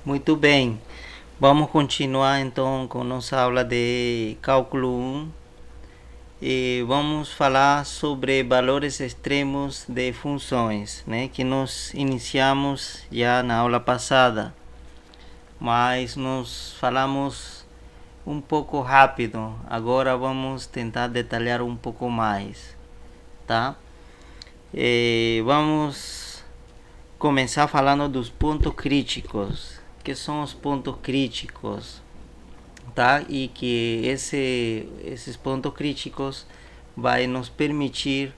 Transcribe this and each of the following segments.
Muito bem. Vamos continuar então com nossa aula de cálculo 1 e vamos falar sobre valores extremos de funções, né, que nós iniciamos já na aula passada, mas nós falamos um pouco rápido. Agora vamos tentar detalhar um pouco mais, tá? Vamos começar falando dos pontos críticos. Que são os pontos críticos, tá? E que esses pontos críticos vai nos permitir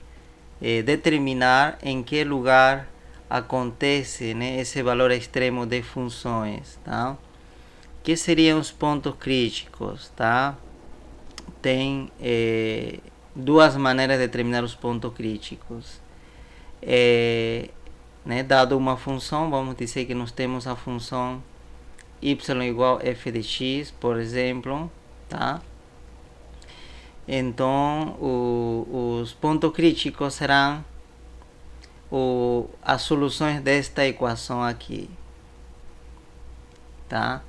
determinar em que lugar acontece, né, esse valor extremo de funções, tá? Que seriam os pontos críticos, tá? Tem duas maneiras de determinar os pontos críticos. Né, dado uma função, vamos dizer que nós temos a função y igual f de x, por exemplo, tá? Então, os pontos críticos serão as soluções desta equação aqui, tá?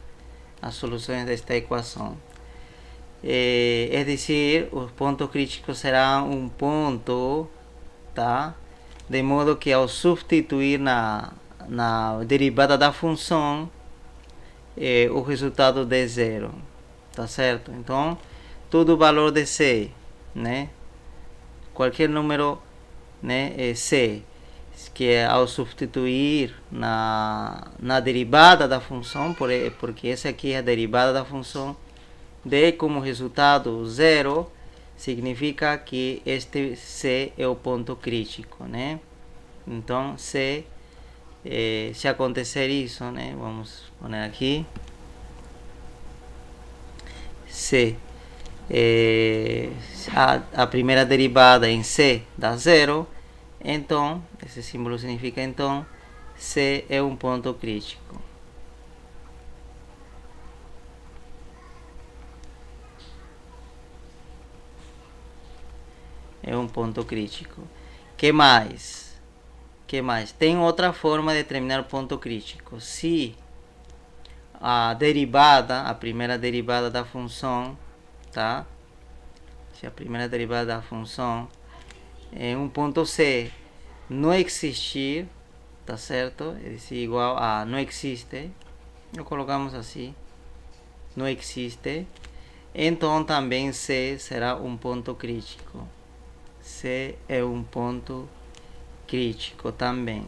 As soluções desta equação. É dizer, os pontos críticos serão um ponto, tá? De modo que ao substituir na derivada da função, o resultado dê zero, tá certo? Então, todo valor de c, né? Qualquer número, né, c, que ao substituir na derivada da função, porque essa aqui é a derivada da função, dê como resultado zero, significa que este c é o ponto crítico, né? Então, c, se acontecer isso, né, vamos pôr aqui, c, a primeira derivada em c dá zero, então, esse símbolo significa então, c é um ponto crítico. É um ponto crítico. Que mais? Tem outra forma de determinar o ponto crítico. Se a derivada, a primeira derivada da função, tá? Se a primeira derivada da função é um ponto c não existir, tá certo? É igual a não existe. Lo colocamos assim, não existe. Então também c será um ponto crítico. C é um ponto crítico também.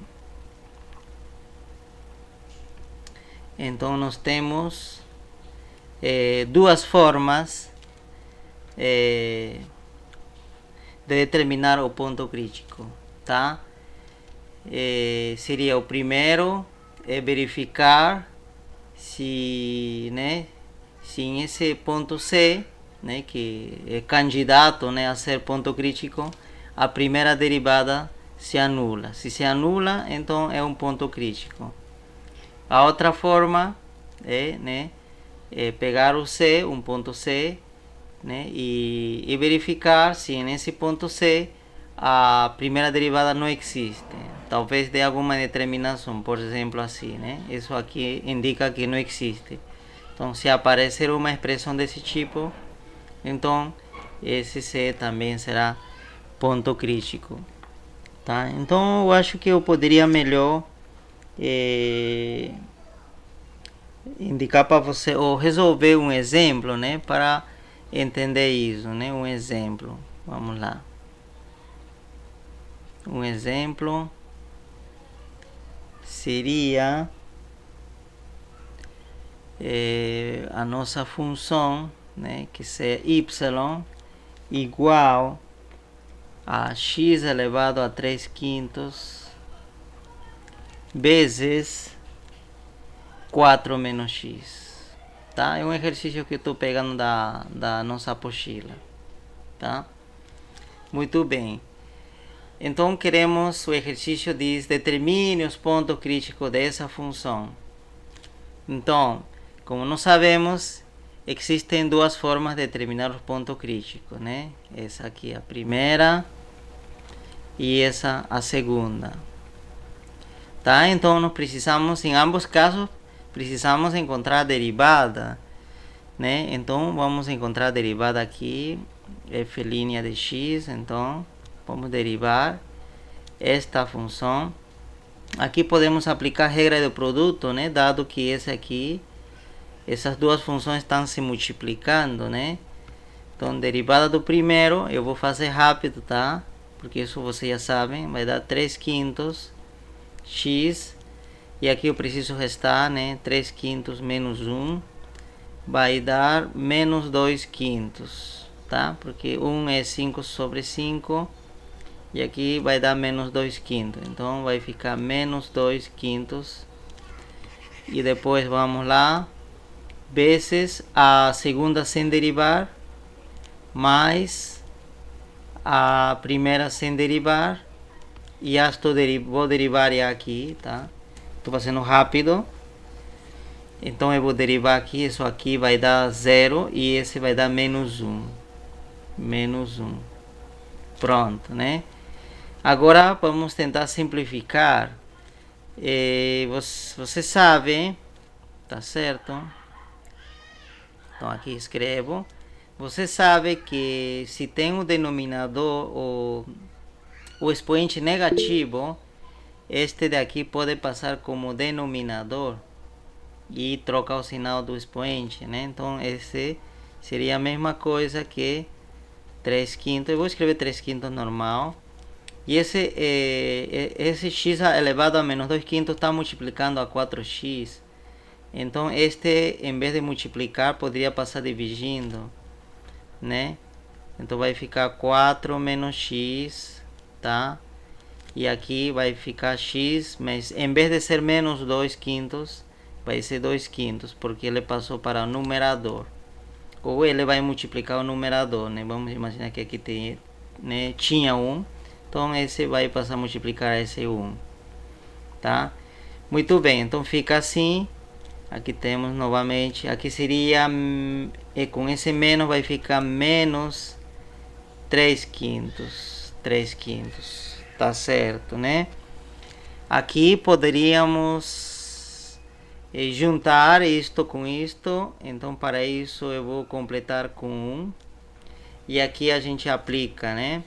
Então nós temos duas formas de determinar o ponto crítico, tá? Seria o primeiro verificar se, né, se em esse ponto C, né, que é candidato, né, a ser ponto crítico, a primeira derivada se anula. Se se anula, então é um ponto crítico. A outra forma né, é pegar o C, um ponto C, né, e verificar se nesse ponto C a primeira derivada não existe. Talvez dê alguma determinação, por exemplo assim, né? Isso aqui indica que não existe. Então, se aparecer uma expressão desse tipo, então esse C também será ponto crítico, tá? Então, eu acho que eu poderia melhor indicar para você ou resolver um exemplo, né, para entender isso, né? Um exemplo, vamos lá. Um exemplo seria a nossa função, né, que é y igual a x elevado a 3/5 vezes 4 menos x, tá? É um exercício que eu estou pegando da nossa apostila, tá? Muito bem. Então queremos, o exercício diz, determine os pontos críticos dessa função. Então, como nós sabemos, existem duas formas de determinar os pontos críticos, né? Essa aqui é a primeira e essa a segunda, tá? Então nós precisamos, em ambos casos, precisamos encontrar a derivada, né? Então vamos encontrar a derivada aqui, f' de x. Então vamos derivar esta função. Aqui podemos aplicar a regra do produto, né? Dado que esse aqui, essas duas funções estão se multiplicando, né? Então derivada do primeiro, eu vou fazer rápido, tá? Porque isso vocês já sabem, vai dar 3/5 x. E aqui eu preciso restar, né? 3/5 menos 1 vai dar menos 2/5, tá? Porque 1 é 5 sobre 5. E aqui vai dar menos 2/5. Então vai ficar menos 2/5. E depois vamos lá. Vezes a segunda sem derivar. Mais a primeira sem derivar. E já vou derivar aqui, tá? Estou fazendo rápido. Então eu vou derivar aqui. Isso aqui vai dar 0. E esse vai dar menos 1. Menos 1. Pronto, né? Agora vamos tentar simplificar. Você sabe, tá certo? Então aqui escrevo. Você sabe que se tem um denominador ou o expoente negativo, este daqui pode passar como denominador e trocar o sinal do expoente, né? Então esse seria a mesma coisa que 3/5. Eu vou escrever 3/5 normal. E esse x elevado a menos 2/5 está multiplicando a 4x. Então este, em vez de multiplicar, poderia passar dividindo, né? Então vai ficar 4 menos x, tá? E aqui vai ficar x, mas em vez de ser menos 2/5, vai ser 2/5, porque ele passou para o numerador. Ou ele vai multiplicar o numerador, né? Vamos imaginar que aqui tem, né? Tinha 1. Então esse vai passar a multiplicar esse 1, tá? Muito bem, então fica assim. Aqui temos novamente, aqui seria, com esse menos vai ficar menos 3/5. 3/5, tá certo, né? Aqui poderíamos juntar isto com isto. Então para isso eu vou completar com 1. E aqui a gente aplica, né?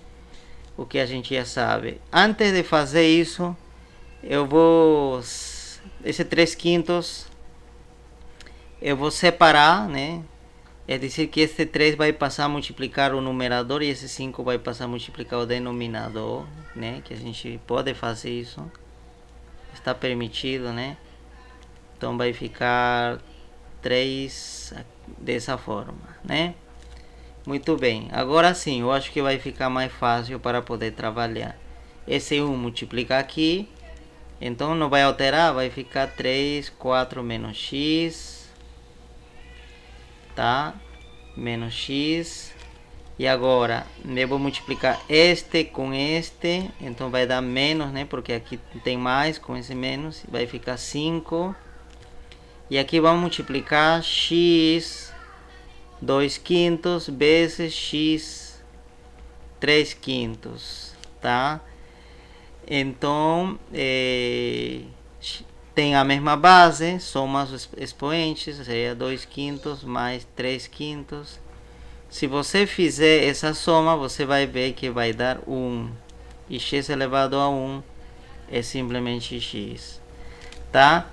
O que a gente já sabe. Antes de fazer isso, eu vou... Esse 3/5 eu vou separar, né? É dizer que este 3 vai passar a multiplicar o numerador e esse 5 vai passar a multiplicar o denominador, né? Que a gente pode fazer isso. Está permitido, né? Então vai ficar 3 dessa forma, né? Muito bem, agora sim, eu acho que vai ficar mais fácil para poder trabalhar. Esse 1 multiplica aqui, então não vai alterar, vai ficar 3, 4 menos x, tá? Menos x. E agora, eu vou multiplicar este com este, então vai dar menos, né? Porque aqui tem mais, com esse menos, vai ficar 5. E aqui vamos multiplicar x 2/5 vezes x 3/5, tá? Então tem a mesma base, soma os expoentes, seria 2/5 mais 3/5. Se você fizer essa soma, você vai ver que vai dar 1. E x elevado a 1 é simplesmente x, tá?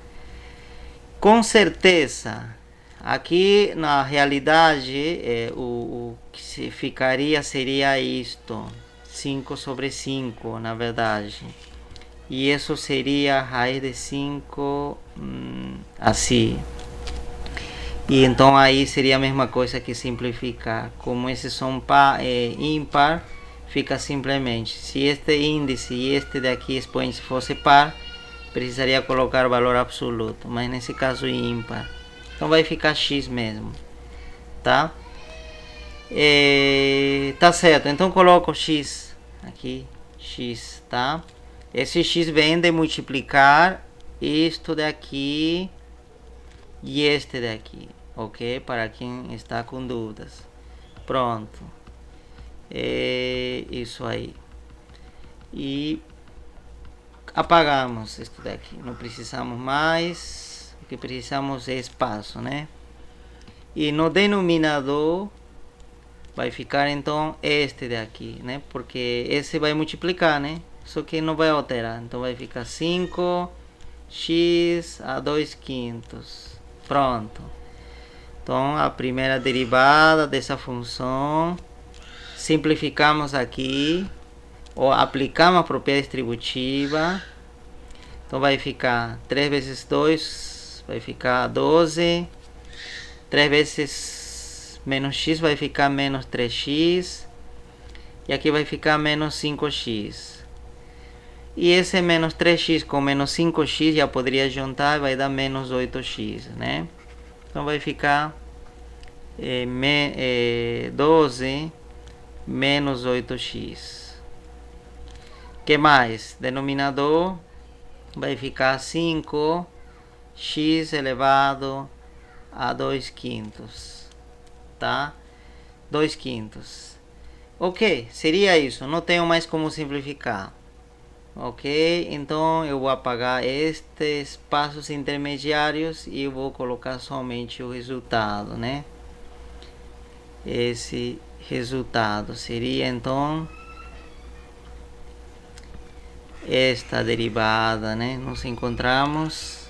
Com certeza, aqui na realidade, o que ficaria seria isto, 5 sobre 5, na verdade. E isso seria a raiz de 5, assim. E então aí seria a mesma coisa que simplificar. Como esses são ímpar, fica simplesmente, se este índice e este daqui expoente fosse par, precisaria colocar o valor absoluto, mas nesse caso ímpar. Então vai ficar x mesmo, tá? Tá certo, então coloco x aqui, x, tá? Esse x vem de multiplicar isto daqui e este daqui, ok? Para quem está com dúvidas. Pronto. Isso aí. E apagamos isso daqui. Não precisamos mais. que precisamos é espaço, né? E no denominador vai ficar então este daqui, né? Porque esse vai multiplicar, né? Só que não vai alterar. Então vai ficar 5x a 2/5. Pronto. Então a primeira derivada dessa função, simplificamos aqui, ou aplicamos a propriedade distributiva. Então vai ficar 3 vezes 2, vai ficar 12. 3 vezes menos x vai ficar menos 3x. E aqui vai ficar menos 5x. E esse menos 3x com menos 5x já poderia juntar, vai dar menos 8x, né? Então vai ficar 12 menos 8x. Que mais? Denominador vai ficar 5x elevado a 2/5, tá? 2/5. Ok, seria isso, não tenho mais como simplificar. Ok, então eu vou apagar estes passos intermediários e eu vou colocar somente o resultado, né? Esse resultado seria então esta derivada, né? Nos encontramos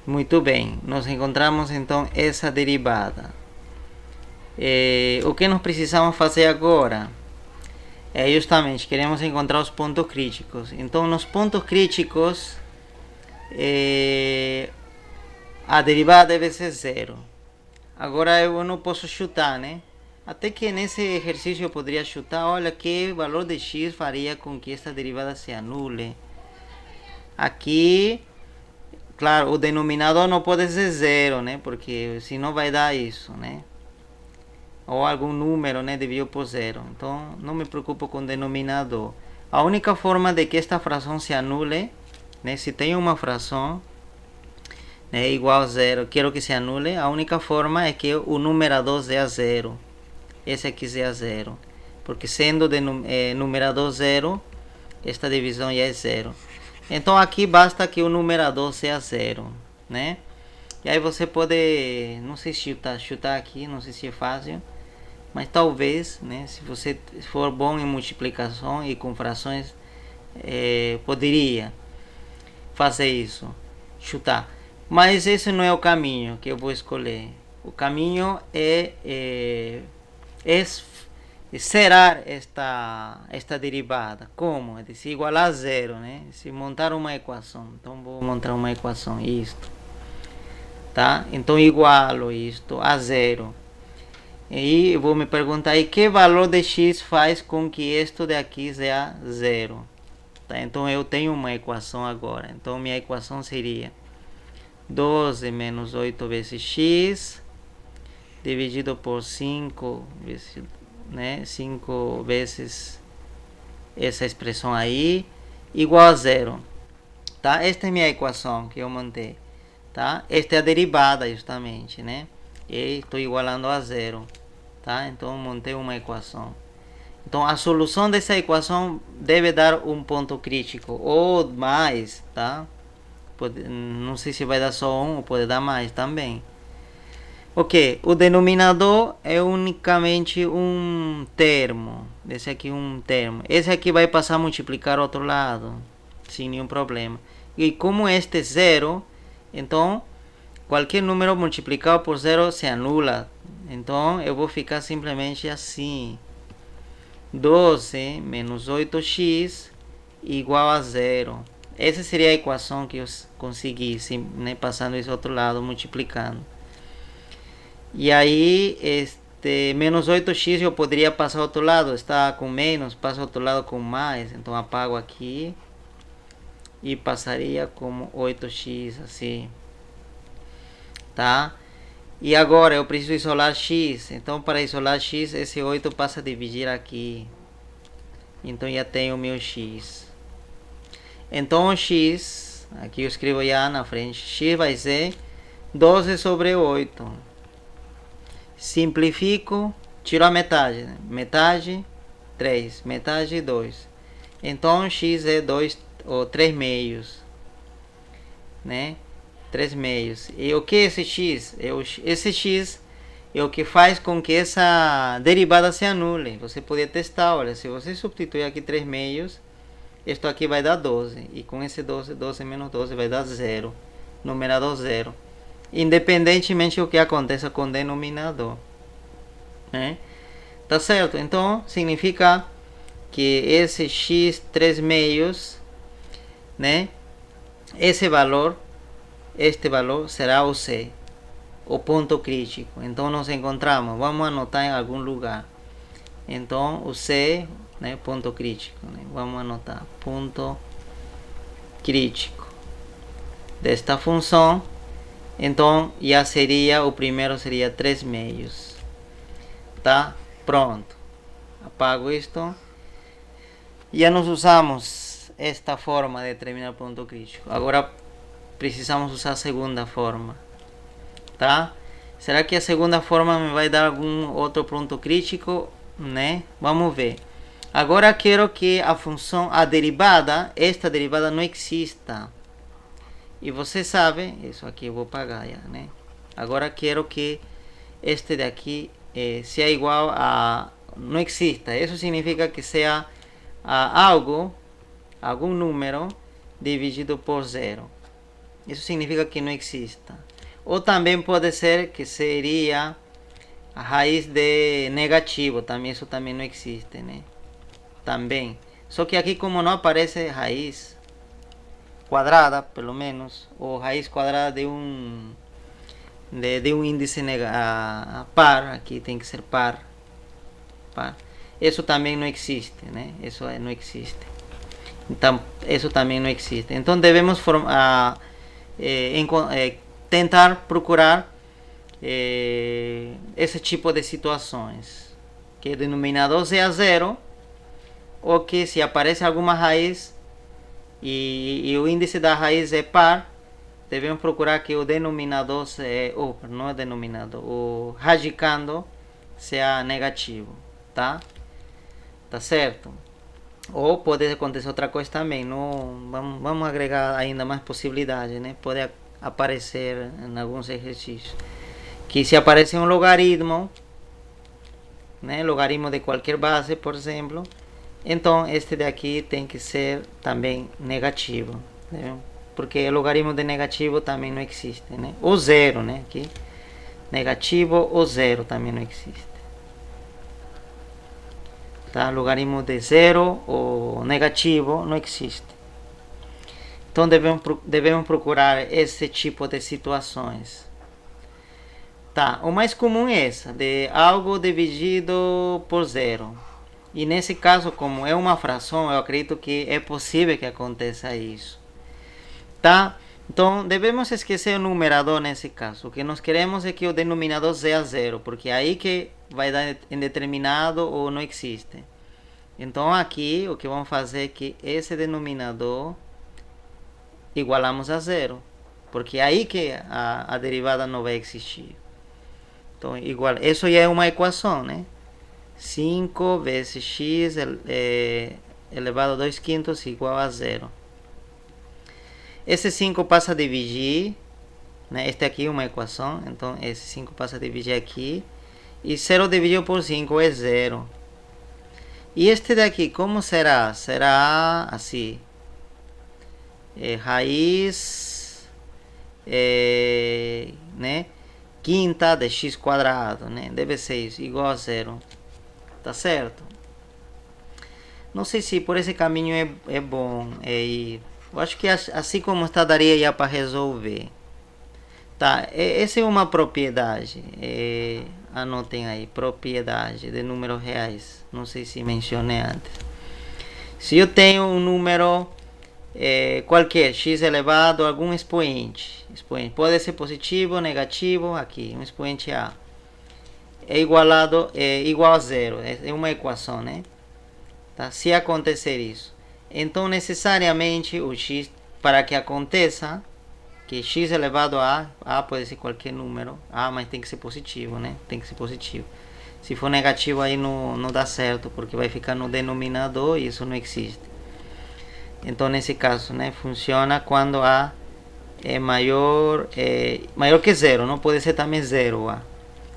muito bem, nos encontramos então essa derivada. O que nós precisamos fazer agora é justamente, queremos encontrar os pontos críticos. Então nos pontos críticos a derivada deve ser 0. Agora eu não posso chutar, né? Até que nesse exercício eu poderia chutar, olha, que valor de x faria com que esta derivada se anule. Aqui, claro, o denominador não pode ser 0, né? Porque senão vai dar isso, né? Ou algum número, né, dividido por 0. Então, não me preocupo com o denominador. A única forma de que esta fração se anule, né, se tem uma fração, né, igual a 0, quero que se anule, a única forma é que o numerador seja 0. Esse aqui seja 0. Porque sendo de numerador 0, esta divisão já é 0. Então aqui basta que o numerador seja 0, né? E aí você pode, não sei se chutar aqui, não sei se é fácil, mas talvez, né, se você for bom em multiplicação e com frações, poderia fazer isso, chutar. Mas esse não é o caminho que eu vou escolher. O caminho é zerar esta derivada. Como? É dizer, igualar a 0, né? Se montar uma equação. Então vou montar uma equação, isto. Tá? Então igualo isto a 0. E vou me perguntar, e que valor de x faz com que isto daqui seja 0? Tá? Então eu tenho uma equação agora. Então minha equação seria 12 menos 8 vezes x dividido por 5 vezes, né, 5 vezes essa expressão aí, igual a 0. Tá? Esta é minha equação que eu montei. Tá? Esta é a derivada justamente, né? E estou igualando a 0. Tá? Então montei uma equação. Então a solução dessa equação deve dar um ponto crítico ou mais, tá? Não sei se vai dar só um ou pode dar mais também. Ok, o denominador é unicamente um termo. Esse aqui é um termo. Esse aqui vai passar a multiplicar ao outro lado, sem nenhum problema. E como este é 0, então qualquer número multiplicado por 0 se anula. Então eu vou ficar simplesmente assim: 12 menos 8x igual a 0. Essa seria a equação que eu consegui, né, passando isso ao outro lado, multiplicando. E aí, menos 8x eu poderia passar ao outro lado, está com menos, passa ao outro lado com mais, então apago aqui e passaria como 8x assim, tá? E agora eu preciso isolar x, então para isolar x, esse 8 passa a dividir aqui, então já tenho o meu x. Então o x x. Aqui eu escrevo já na frente. X vai ser 12 sobre 8. Simplifico, tiro a metade. Né? Metade, 3. Metade, 2. Então, x é 2 ou 3 meios. Né? 3 meios. E o que é esse x? Esse x é o que faz com que essa derivada se anule. Você poderia testar, olha, se você substituir aqui 3 meios, isto aqui vai dar 12. E com esse 12, 12 menos 12 vai dar 0. Numerador 0. Independentemente do que aconteça com o denominador. Né? Tá certo? Então, significa que esse x 3 meios, né? Este valor será o C. O ponto crítico. Então nos encontramos, vamos anotar em algum lugar. Então o C, né, ponto crítico, né? Vamos anotar ponto crítico desta função. Então já seria, o primeiro seria 3 meios. Tá? Pronto. Apago isto. Já nós usamos esta forma de determinar o ponto crítico. Agora precisamos usar a segunda forma. Tá? Será que a segunda forma me vai dar algum outro ponto crítico, né? Vamos ver. Agora quero que a função, esta derivada não exista. E você sabe, isso aqui eu vou pagar já, né? Agora quero que este daqui seja igual a não exista. Isso significa que seja algum número dividido por 0. Isso significa que não exista. Ou também pode ser que seria a raiz de negativo, também isso também não existe, né? Também. Só que aqui como não aparece raiz quadrada, pelo menos, ou raiz quadrada de um índice par, aqui tem que ser par. Isso também não existe, né? Isso não existe. Então, isso também não existe. Então devemos tentar procurar esse tipo de situações, que o denominador seja 0, ou que se aparece alguma raiz e o índice da raiz é par, devemos procurar que o denominador não é denominador, o radicando seja negativo, tá? Tá certo? Ou pode acontecer outra coisa também, não, vamos agregar ainda mais possibilidades, né? Pode aparecer em alguns exercícios que se aparece um logaritmo, né? Logaritmo de qualquer base, por exemplo, então este daqui tem que ser também negativo, né? Porque logaritmo de negativo também não existe, né? Ou zero, né? Aqui negativo ou zero também não existe. Tá? Logaritmo de zero ou negativo não existe. Então devemos procurar esse tipo de situações. Tá, o mais comum é essa, de algo dividido por zero. E nesse caso, como é uma fração, eu acredito que é possível que aconteça isso. Tá? Então devemos esquecer o numerador nesse caso. O que nós queremos é que o denominador seja zero, porque aí que vai dar indeterminado ou não existe. Então aqui o que vamos fazer é que esse denominador igualamos a zero, porque aí que a derivada não vai existir. Então igual, isso já é uma equação, né? 5 vezes x elevado a 2 quintos igual a zero. Esse 5 passa a dividir, né? Este aqui é uma equação, então esse 5 passa a dividir aqui. E 0 dividido por 5 é 0. E este daqui, como será? Será assim. Raiz, né? Quinta de x quadrado, né? Deve ser isso, igual a 0. Tá certo? Não sei se por esse caminho é bom ir. Eu acho que assim como está, daria já para resolver. Tá, essa é uma propriedade. Anotem aí, propriedade de números reais. Não sei se mencionei antes. Se eu tenho um número qualquer, x elevado a algum expoente. Pode ser positivo ou negativo, aqui, um expoente a. É igual a zero. É uma equação, né? Tá? Se acontecer isso. Então, necessariamente, o x para que aconteça que x elevado a pode ser qualquer número, mas tem que ser positivo, né? Tem que ser positivo. Se for negativo aí não dá certo, porque vai ficar no denominador e isso não existe. Então nesse caso, né, funciona quando a é maior que zero, não pode ser também zero a.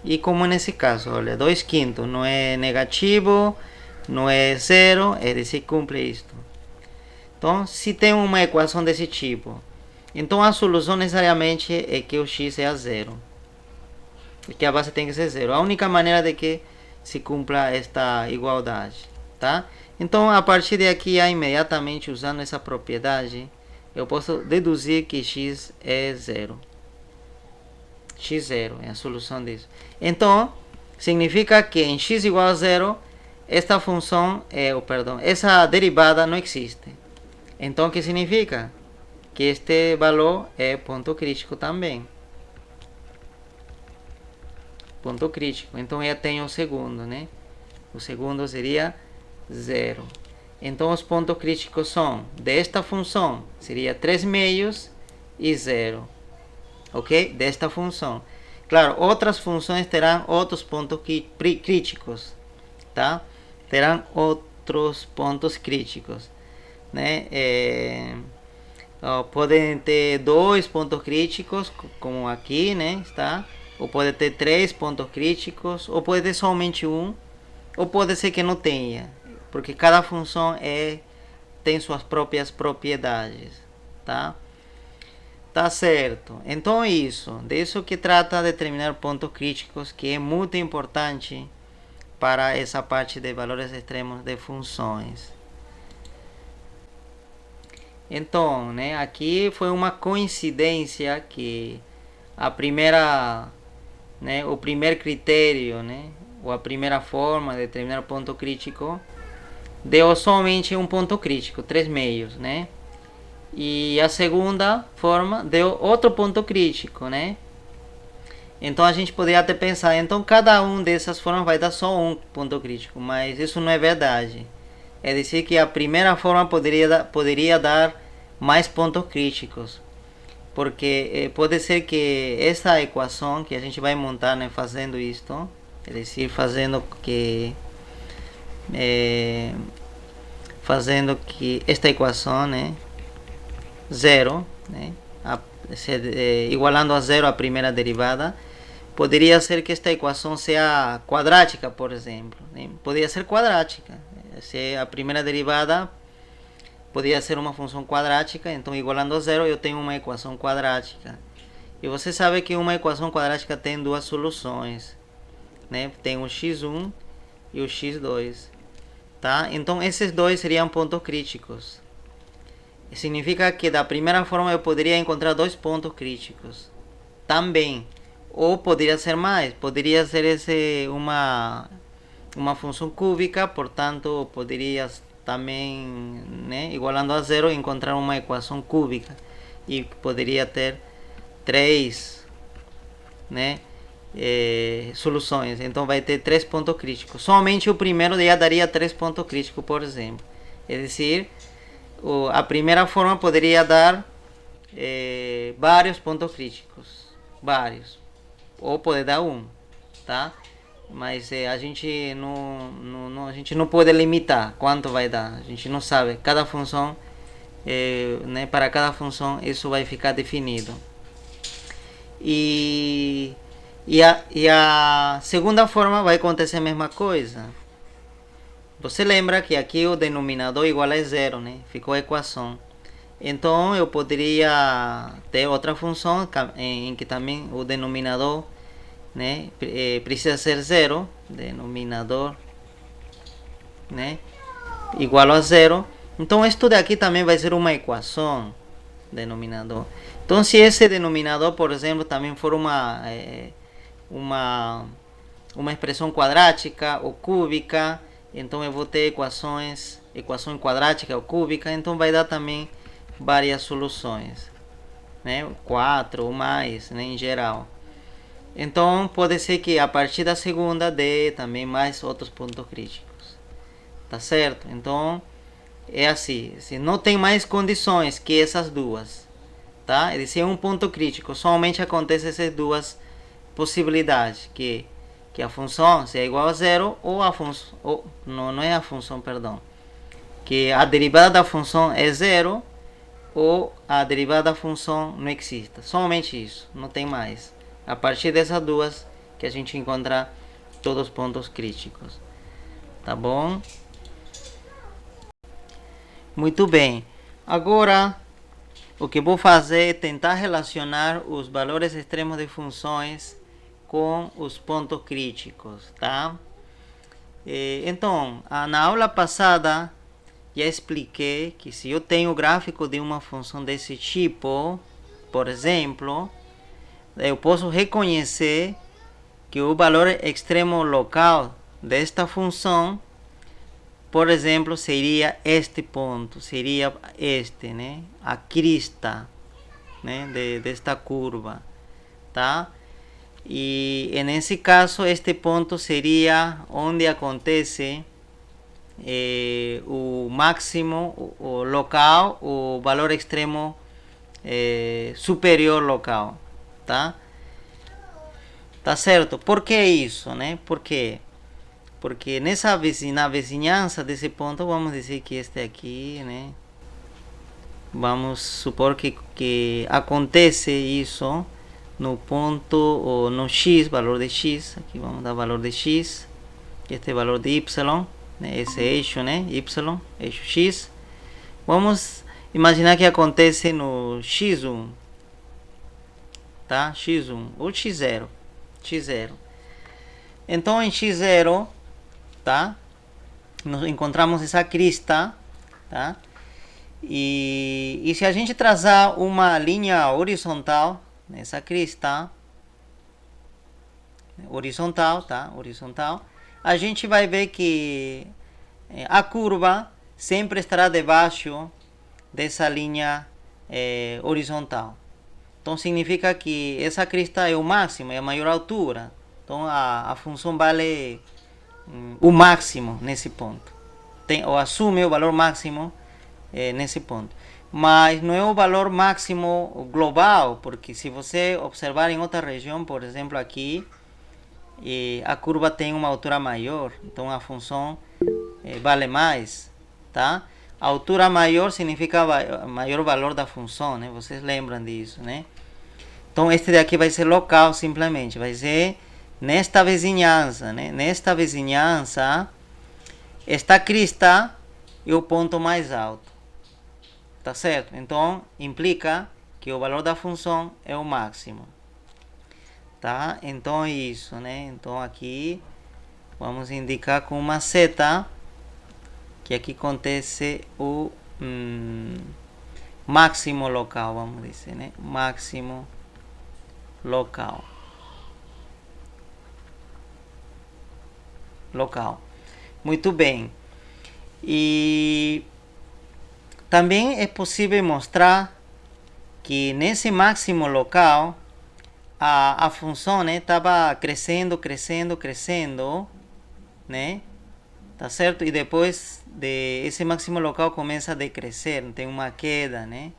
E como nesse caso, olha, 2 quintos não é negativo, não é zero, é dizer, cumpre isto. Então, se tem uma equação desse tipo, então a solução necessariamente é que o x é a zero, que a base tem que ser zero. A única maneira de que se cumpra esta igualdade, tá? Então, a partir de aqui, imediatamente usando essa propriedade, eu posso deduzir que x é zero. x0 é a solução disso. Então, significa que em x igual a zero, esta função, essa derivada não existe. Então, o que significa? Que este valor é ponto crítico também. Ponto crítico. Então, já tenho o segundo, né? O segundo seria zero. Então, os pontos críticos são desta função, seria 3 meios e zero. Ok? Desta função. Claro, outras funções terão outros pontos críticos, tá? Terão outros pontos críticos, né? Podem ter 2 pontos críticos, como aqui, né? Está? Ou pode ter 3 pontos críticos, ou pode ter somente um, ou pode ser que não tenha, porque cada função tem suas próprias propriedades, tá? Tá certo. Então é isso. Disso que trata determinar pontos críticos, que é muito importante para essa parte de valores extremos de funções. Então, né, aqui foi uma coincidência que a primeira, né, o primeiro critério, né, ou a primeira forma de determinar ponto crítico deu somente um ponto crítico, 3 meios, né? E a segunda forma deu outro ponto crítico, né? Então a gente poderia até pensar, então cada um dessas formas vai dar só um ponto crítico, mas isso não é verdade. É dizer que a primeira forma poderia dar mais pontos críticos, porque pode ser que essa equação que a gente vai montar, né, fazendo isto, é dizer, fazendo que esta equação, né, zero, né, igualando a zero a primeira derivada, poderia ser que esta equação seja quadrática, por exemplo, né? Poderia ser quadrática. Se a primeira derivada poderia ser uma função quadrática, então igualando a zero eu tenho uma equação quadrática. E você sabe que uma equação quadrática tem duas soluções, né? Tem o x1 e o x2, tá? Então esses dois seriam pontos críticos. Significa que da primeira forma eu poderia encontrar 2 pontos críticos também, ou poderia ser mais, poderia ser uma função cúbica, portanto poderia também, né, igualando a zero, encontrar uma equação cúbica e poderia ter 3, né, soluções. Então vai ter 3 pontos críticos. Somente o primeiro já daria 3 pontos críticos, por exemplo. É dizer, a primeira forma poderia dar vários pontos críticos, vários, ou pode dar um, tá? Mas a gente não pode limitar quanto vai dar, a gente não sabe. Cada função, né, para cada função isso vai ficar definido. E a segunda forma vai acontecer a mesma coisa. Você lembra que aqui o denominador igual a zero, né? Ficou a equação. Então eu poderia ter outra função em que também o denominador, né, precisa ser zero, denominador, né, igual a zero. Então isto daqui também vai ser uma equação, denominador. Então se esse denominador, por exemplo, também for uma expressão quadrática ou cúbica, então eu vou ter equação quadrática ou cúbica, então vai dar também várias soluções, né? 4 ou mais, né, em geral. Então pode ser que a partir da segunda dê também mais outros pontos críticos, tá certo? Então é assim, não tem mais condições que essas duas, tá? Ele é um ponto crítico, somente acontece essas duas possibilidades, que a função seja igual a zero ou a função, não é a função, perdão, que a derivada da função é zero ou a derivada da função não exista. Somente isso, não tem mais. A partir dessas duas que a gente encontra todos os pontos críticos. Tá bom? Muito bem. Agora, o que vou fazer é tentar relacionar os valores extremos de funções com os pontos críticos, tá? Então, na aula passada já expliquei que se eu tenho o gráfico de uma função desse tipo, por exemplo, eu posso reconhecer que o valor extremo local desta função, por exemplo, seria este ponto, seria este, né? A crista, né? Desta curva, tá? E nesse caso, este ponto seria onde acontece o máximo o local, o valor extremo superior local, tá? Tá certo? Por que isso, né? Porque na vizinhança desse ponto, vamos dizer que este aqui, né? Vamos supor que acontece isso no ponto, ou no x, valor de x, aqui vamos dar valor de x, este valor de y, né? Esse eixo, né? Y, eixo x. Vamos imaginar que acontece no x1, tá? x1 ou x0. Então em x0, tá? Nós encontramos essa crista, tá? E se a gente traçar uma linha horizontal nessa crista, horizontal, tá? Horizontal, a gente vai ver que a curva sempre estará debaixo dessa linha horizontal. Então significa que essa crista é o máximo, é a maior altura. Então a função vale o máximo nesse ponto. Ou assume o valor máximo nesse ponto. Mas não é o valor máximo global, porque se você observar em outra região, por exemplo aqui, a curva tem uma altura maior, então a função vale mais, tá? A altura maior significa maior valor da função, né? Vocês lembram disso, né? Então este daqui vai ser local, simplesmente, vai ser nesta vizinhança, né? Nesta vizinhança, esta crista é o ponto mais alto, tá certo? Então implica que o valor da função é o máximo, tá? Então é isso, né? Então aqui vamos indicar com uma seta que aqui acontece o máximo local, vamos dizer, né? Máximo local. Muito bem. E também é possível mostrar que nesse máximo local a função, né, estava crescendo, né? Tá certo? E depois esse máximo local começa a decrescer, tem uma queda, né?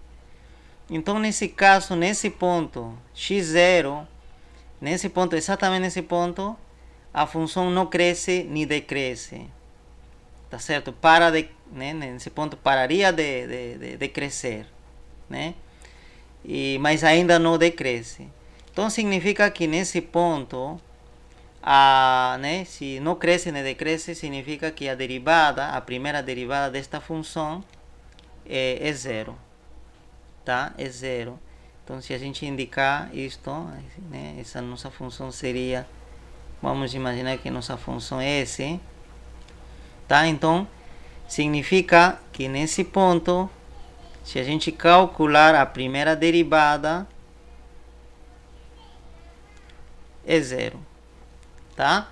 Então nesse caso, nesse ponto x0, nesse ponto, exatamente nesse ponto, a função não cresce nem decresce, tá certo? Né? Nesse ponto pararia de crescer, né? Mas ainda não decresce. Então significa que nesse ponto, né, se não cresce nem decresce, significa que a primeira derivada desta função é zero, tá? É zero. Então se a gente indicar isto, né, essa nossa função seria, vamos imaginar que nossa função é S, tá? Então significa que nesse ponto, se a gente calcular a primeira derivada, é zero, tá?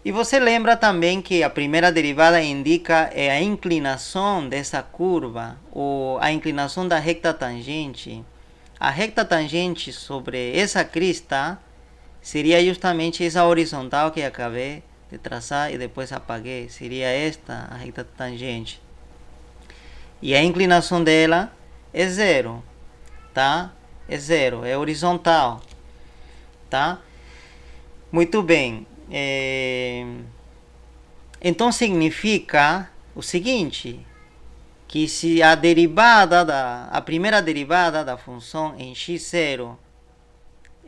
E você lembra também que a primeira derivada indica a inclinação dessa curva, ou a inclinação da reta tangente. A reta tangente sobre essa crista seria justamente essa horizontal que acabei de traçar e depois apaguei. Seria esta a reta tangente. E a inclinação dela é zero, tá? É zero, é horizontal, tá? Muito bem. Então significa o seguinte, que se a primeira derivada da função em x0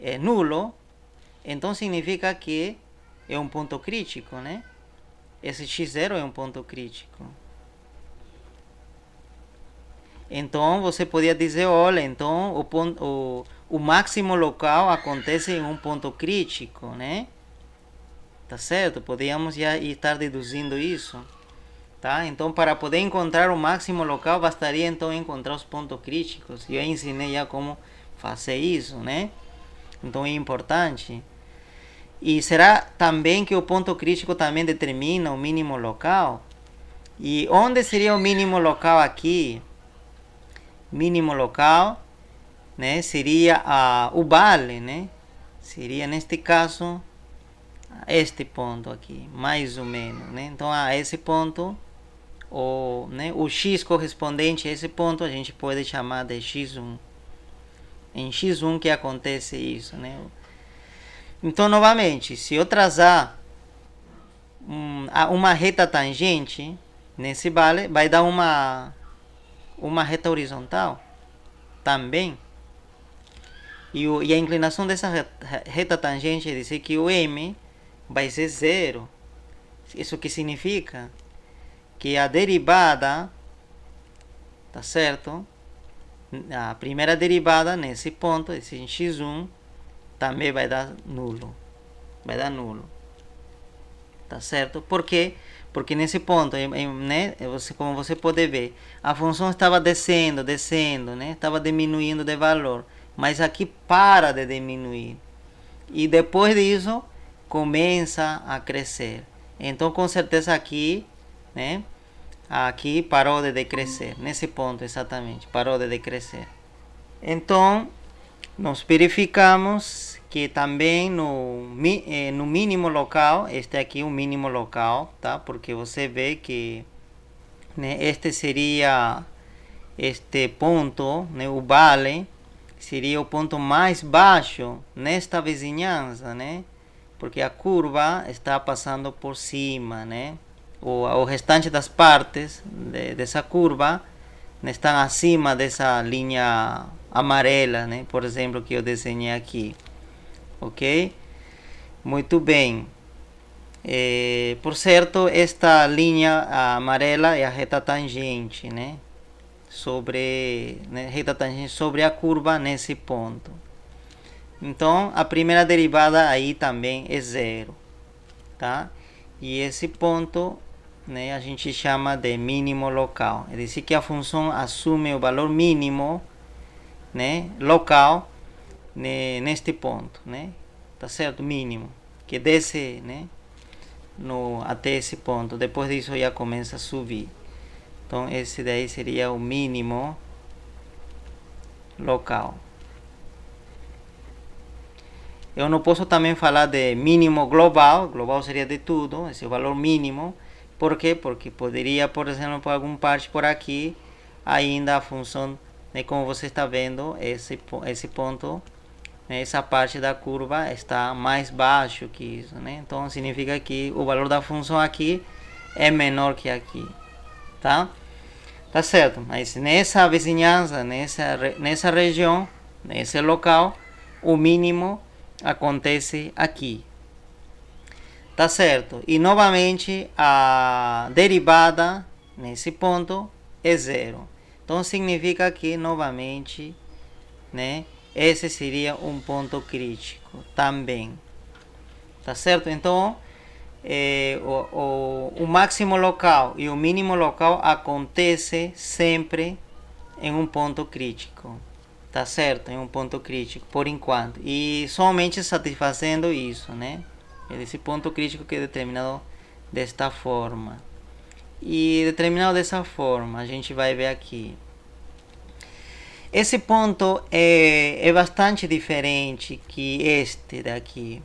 é nulo, então significa que é um ponto crítico, né? Esse x0 é um ponto crítico. Então você podia dizer, olha, então o máximo local acontece em um ponto crítico, né? Tá certo? Podíamos já estar deduzindo isso, tá? Então para poder encontrar o máximo local bastaria então encontrar os pontos críticos. Eu ensinei já como fazer isso, né? Então é importante. E será também que o ponto crítico também determina o mínimo local? E onde seria o mínimo local aqui? Mínimo local, né, seria o vale, né? Seria neste caso este ponto aqui, mais ou menos, né? Então a esse ponto o x correspondente a esse ponto a gente pode chamar de x1. Em x1 que acontece isso, né? Então novamente, se eu traçar uma reta tangente nesse vale, vai dar uma reta horizontal também. E a inclinação dessa reta tangente é dizer que o m vai ser zero. Isso que significa que a derivada, tá certo? A primeira derivada nesse ponto, esse x1, também vai dar nulo. Vai dar nulo. Tá certo? Por quê? Porque nesse ponto, né, como você pode ver, a função estava descendo, né? Estava diminuindo de valor. Mas aqui para de diminuir. E depois disso, começa a crescer. Então, com certeza aqui, né? Aqui parou de decrescer. Nesse ponto, exatamente. Parou de decrescer. Então, nós verificamos que também no mínimo local, este aqui é o mínimo local, tá? Porque você vê que, né, este seria este ponto, né, o vale, seria o ponto mais baixo nesta vizinhança, né? Porque a curva está passando por cima, né? O restante das partes dessa curva, né, estão acima dessa linha amarela, né? Por exemplo, que eu desenhei aqui, ok? Muito bem. Por certo, esta linha amarela é a reta tangente, né? Reta tangente sobre a curva nesse ponto. Então, a primeira derivada aí também é zero, tá? E esse ponto, né, a gente chama de mínimo local. É dizer que a função assume o valor mínimo, né, local, né, neste ponto, né? Tá certo? Mínimo. Que desce, né, até esse ponto. Depois disso já começa a subir. Então, esse daí seria o mínimo local. Eu não posso também falar de mínimo global. Global seria de tudo. Esse é o valor mínimo. Por quê? Porque poderia, por exemplo, por alguma parte por aqui, ainda a função, né, como você está vendo, esse ponto, né, essa parte da curva está mais baixo que isso, né? Então significa que o valor da função aqui é menor que aqui, tá? Tá certo, mas nessa vizinhança, nessa região, nesse local, o mínimo acontece aqui. Tá certo? E novamente a derivada nesse ponto é zero. Então significa que novamente, né, esse seria um ponto crítico também. Tá certo? Então o máximo local e o mínimo local acontece sempre em um ponto crítico, tá certo? Em um ponto crítico, por enquanto, e somente satisfazendo isso, né? Esse ponto crítico que é determinado desta forma. E determinado dessa forma, a gente vai ver aqui. Esse ponto é bastante diferente que este daqui.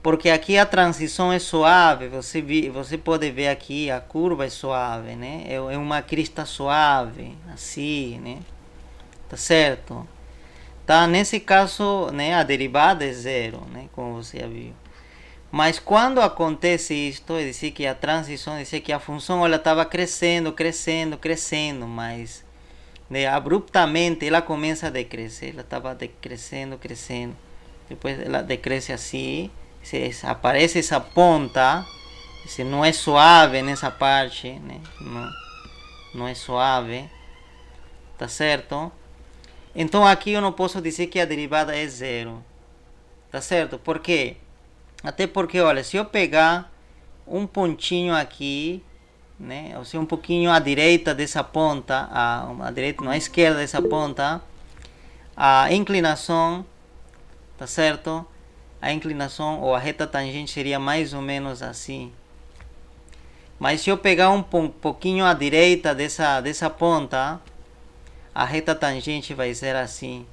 porque aqui a transição é suave, você pode ver aqui a curva é suave, né? É uma crista suave, assim, né? Tá certo? Tá? Nesse caso, né, a derivada é zero, né? Como você já viu. Mas quando acontece isto, é dizer que a transição, é dizer que a função ela estava crescendo, crescendo, crescendo, mas né, abruptamente ela começa a decrescer, ela estava decrescendo, crescendo, depois ela decresce assim, aparece essa ponta, não é suave nessa parte, né? Não é suave, tá certo? Então aqui eu não posso dizer que a derivada é zero, tá certo? Por quê? Até porque, olha, se eu pegar um pontinho aqui, né, ou seja, um pouquinho à direita dessa ponta, à direita, não, à esquerda dessa ponta, a inclinação, tá certo? A inclinação ou a reta tangente seria mais ou menos assim. Mas se eu pegar um pouquinho à direita dessa ponta, a reta tangente vai ser assim,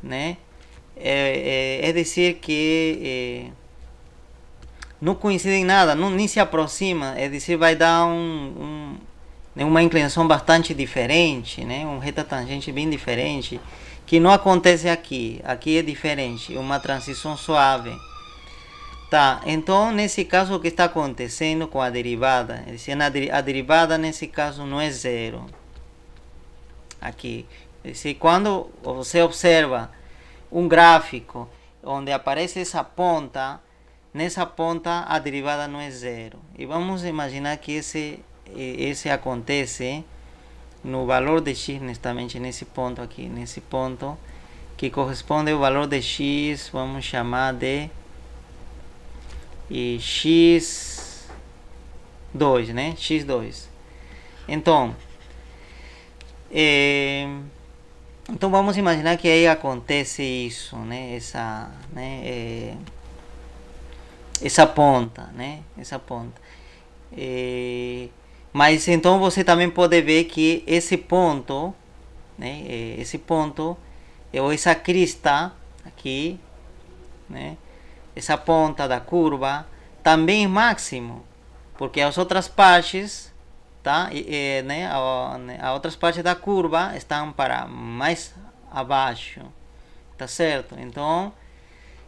né? É dizer que não coincidem em nada, não, nem se aproxima, é dizer, vai dar uma inclinação bastante diferente, né? Um reta tangente bem diferente, que não acontece aqui. Aqui é diferente, uma transição suave. Tá, então nesse caso o que está acontecendo com a derivada? É dizer, a derivada nesse caso não é zero. Aqui, é dizer, quando você observa um gráfico onde aparece essa ponta, nessa ponta a derivada não é zero. E vamos imaginar que esse acontece no valor de x, justamente nesse ponto aqui, nesse ponto que corresponde ao valor de x, vamos chamar de x2, né? x2. Então, então vamos imaginar que aí acontece isso, né? Essa ponta, né? Essa ponta. Mas então você também pode ver que esse ponto, né? Esse ponto, ou essa crista aqui, né? Essa ponta da curva também é máximo, porque as outras partes, tá? Né? As outras partes da curva estão para mais abaixo, tá certo? Então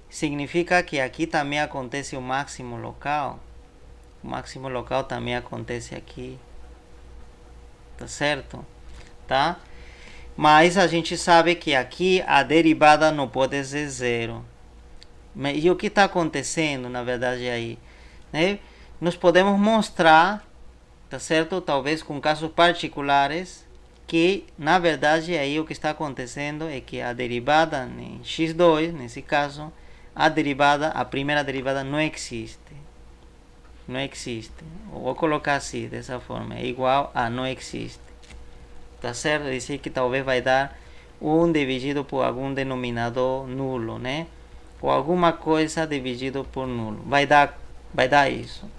significa que aqui também acontece o máximo local. O máximo local também acontece aqui, tá certo? Tá? Mas a gente sabe que aqui a derivada não pode ser zero. E o que está acontecendo, na verdade, aí? Né? Nós podemos mostrar, tá certo? Talvez com casos particulares, que na verdade aí o que está acontecendo é que a derivada em x2, nesse caso, a primeira derivada não existe. Não existe. Vou colocar assim, dessa forma, é igual a não existe. Tá certo? Dizer que talvez vai dar 1 dividido por algum denominador nulo, né? Ou alguma coisa dividido por nulo. Vai dar isso.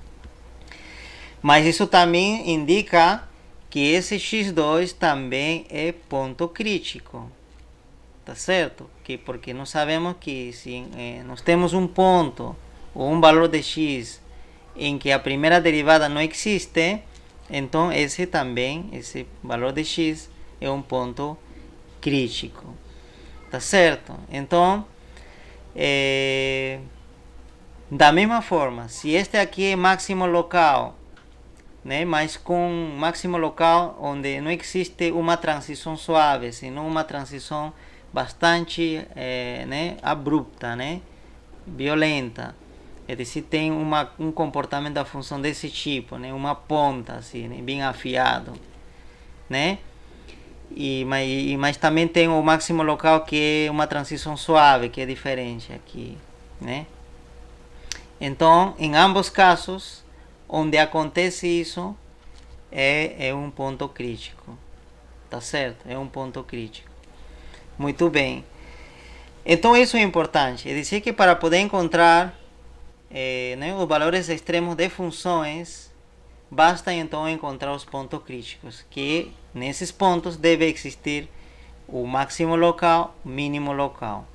Mas isso também indica que esse x2 também é ponto crítico. Tá certo? Porque nós sabemos que se nós temos um ponto ou um valor de x em que a primeira derivada não existe, então esse valor de x é um ponto crítico. Tá certo? Então, da mesma forma, se este aqui é máximo local, né, mas com máximo local onde não existe uma transição suave, senão uma transição bastante né, abrupta, né, violenta. É dizer, tem um comportamento da função desse tipo, né, uma ponta assim, né, bem afiado, né? Mas também tem o máximo local que é uma transição suave, que é diferente aqui, né? Então, em ambos casos, onde acontece isso, é um ponto crítico, tá certo? É um ponto crítico. Muito bem. Então, isso é importante. É dizer que para poder encontrar né, os valores extremos de funções, basta então encontrar os pontos críticos, que nesses pontos deve existir o máximo local, mínimo local.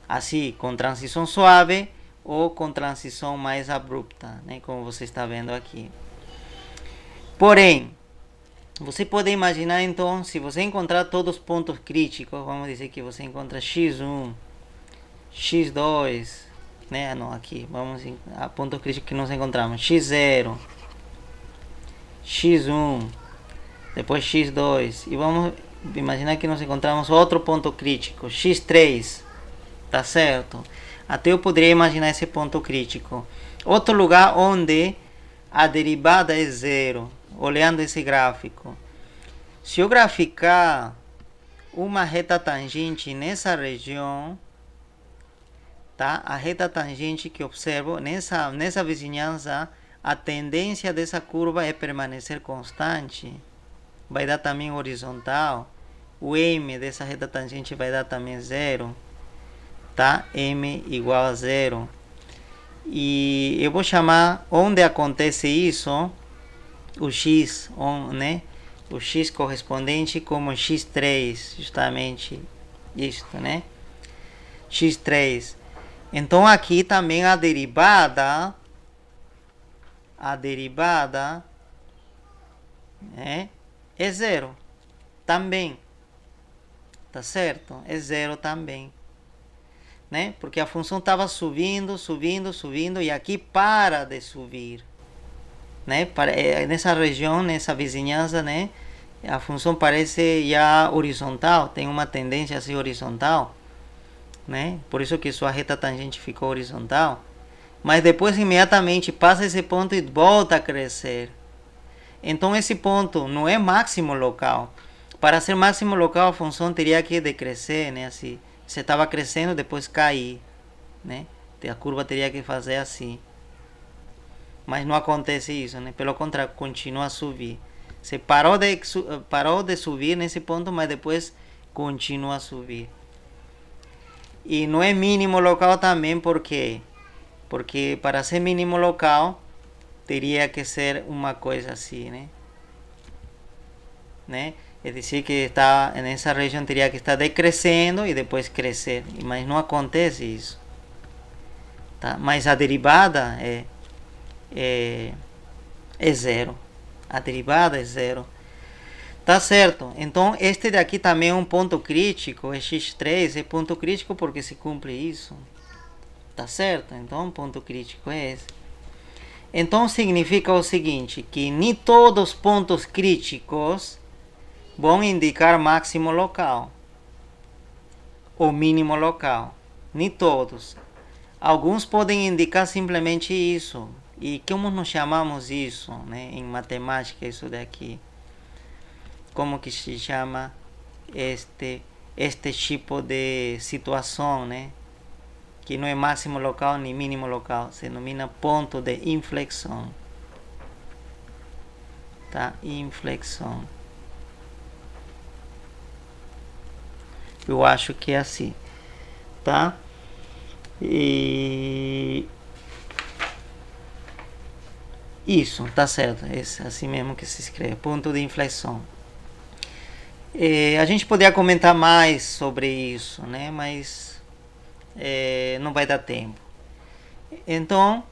assim, com transição suave ou com transição mais abrupta, né? Como você está vendo aqui. Porém, você pode imaginar então, se você encontrar todos os pontos críticos, vamos dizer que você encontra x1, x2, né? Não, aqui, vamos a pontos críticos que nós encontramos, x0, x1, depois x2, e vamos imaginar que nós encontramos outro ponto crítico, x3, tá certo? Até eu poderia imaginar esse ponto crítico. Outro lugar onde a derivada é zero, olhando esse gráfico. Se eu graficar uma reta tangente nessa região, tá? A reta tangente que observo nessa vizinhança, a tendência dessa curva é permanecer constante. Vai dar também horizontal. O M dessa reta tangente vai dar também zero, tá? M igual a zero. E eu vou chamar onde acontece isso, o X, né? O X correspondente como X3, justamente isto, né? X3. Então aqui também a derivada é zero também, tá certo? É zero também, né? Porque a função estava subindo e aqui para de subir, né? Nessa região, nessa vizinhança, né? A função parece já horizontal, tem uma tendência a ser horizontal, né? Por isso que sua reta tangente ficou horizontal. Mas depois imediatamente passa esse ponto e volta a crescer. Então esse ponto não é máximo local. Para ser máximo local, a função teria que decrescer, né? Assim, você estava crescendo, depois cair, né? A curva teria que fazer assim. Mas não acontece isso, né? Pelo contrário, continua a subir. Você parou de subir nesse ponto, mas depois continua a subir. E não é mínimo local também, por quê? Porque para ser mínimo local, teria que ser uma coisa assim, né? É dizer que está nessa região teria que estar decrescendo e depois crescer, mas não acontece isso, tá? Mas a derivada é zero, a derivada é zero, tá certo? Então este daqui também é um ponto crítico, é x3, é ponto crítico porque se cumpre isso, tá certo? Então ponto crítico é esse. Então significa o seguinte, que nem todos os pontos críticos vão indicar máximo local ou mínimo local. Nem todos. Alguns podem indicar simplesmente isso. E como nós chamamos isso, né? Em matemática, isso daqui? Como que se chama este tipo de situação, né? Que não é máximo local nem mínimo local, se denomina ponto de inflexão, tá? Inflexão. Eu acho que é assim, tá? E isso, tá certo, é assim mesmo que se escreve, ponto de inflexão. A gente poderia comentar mais sobre isso, né? Mas não vai dar tempo. Então,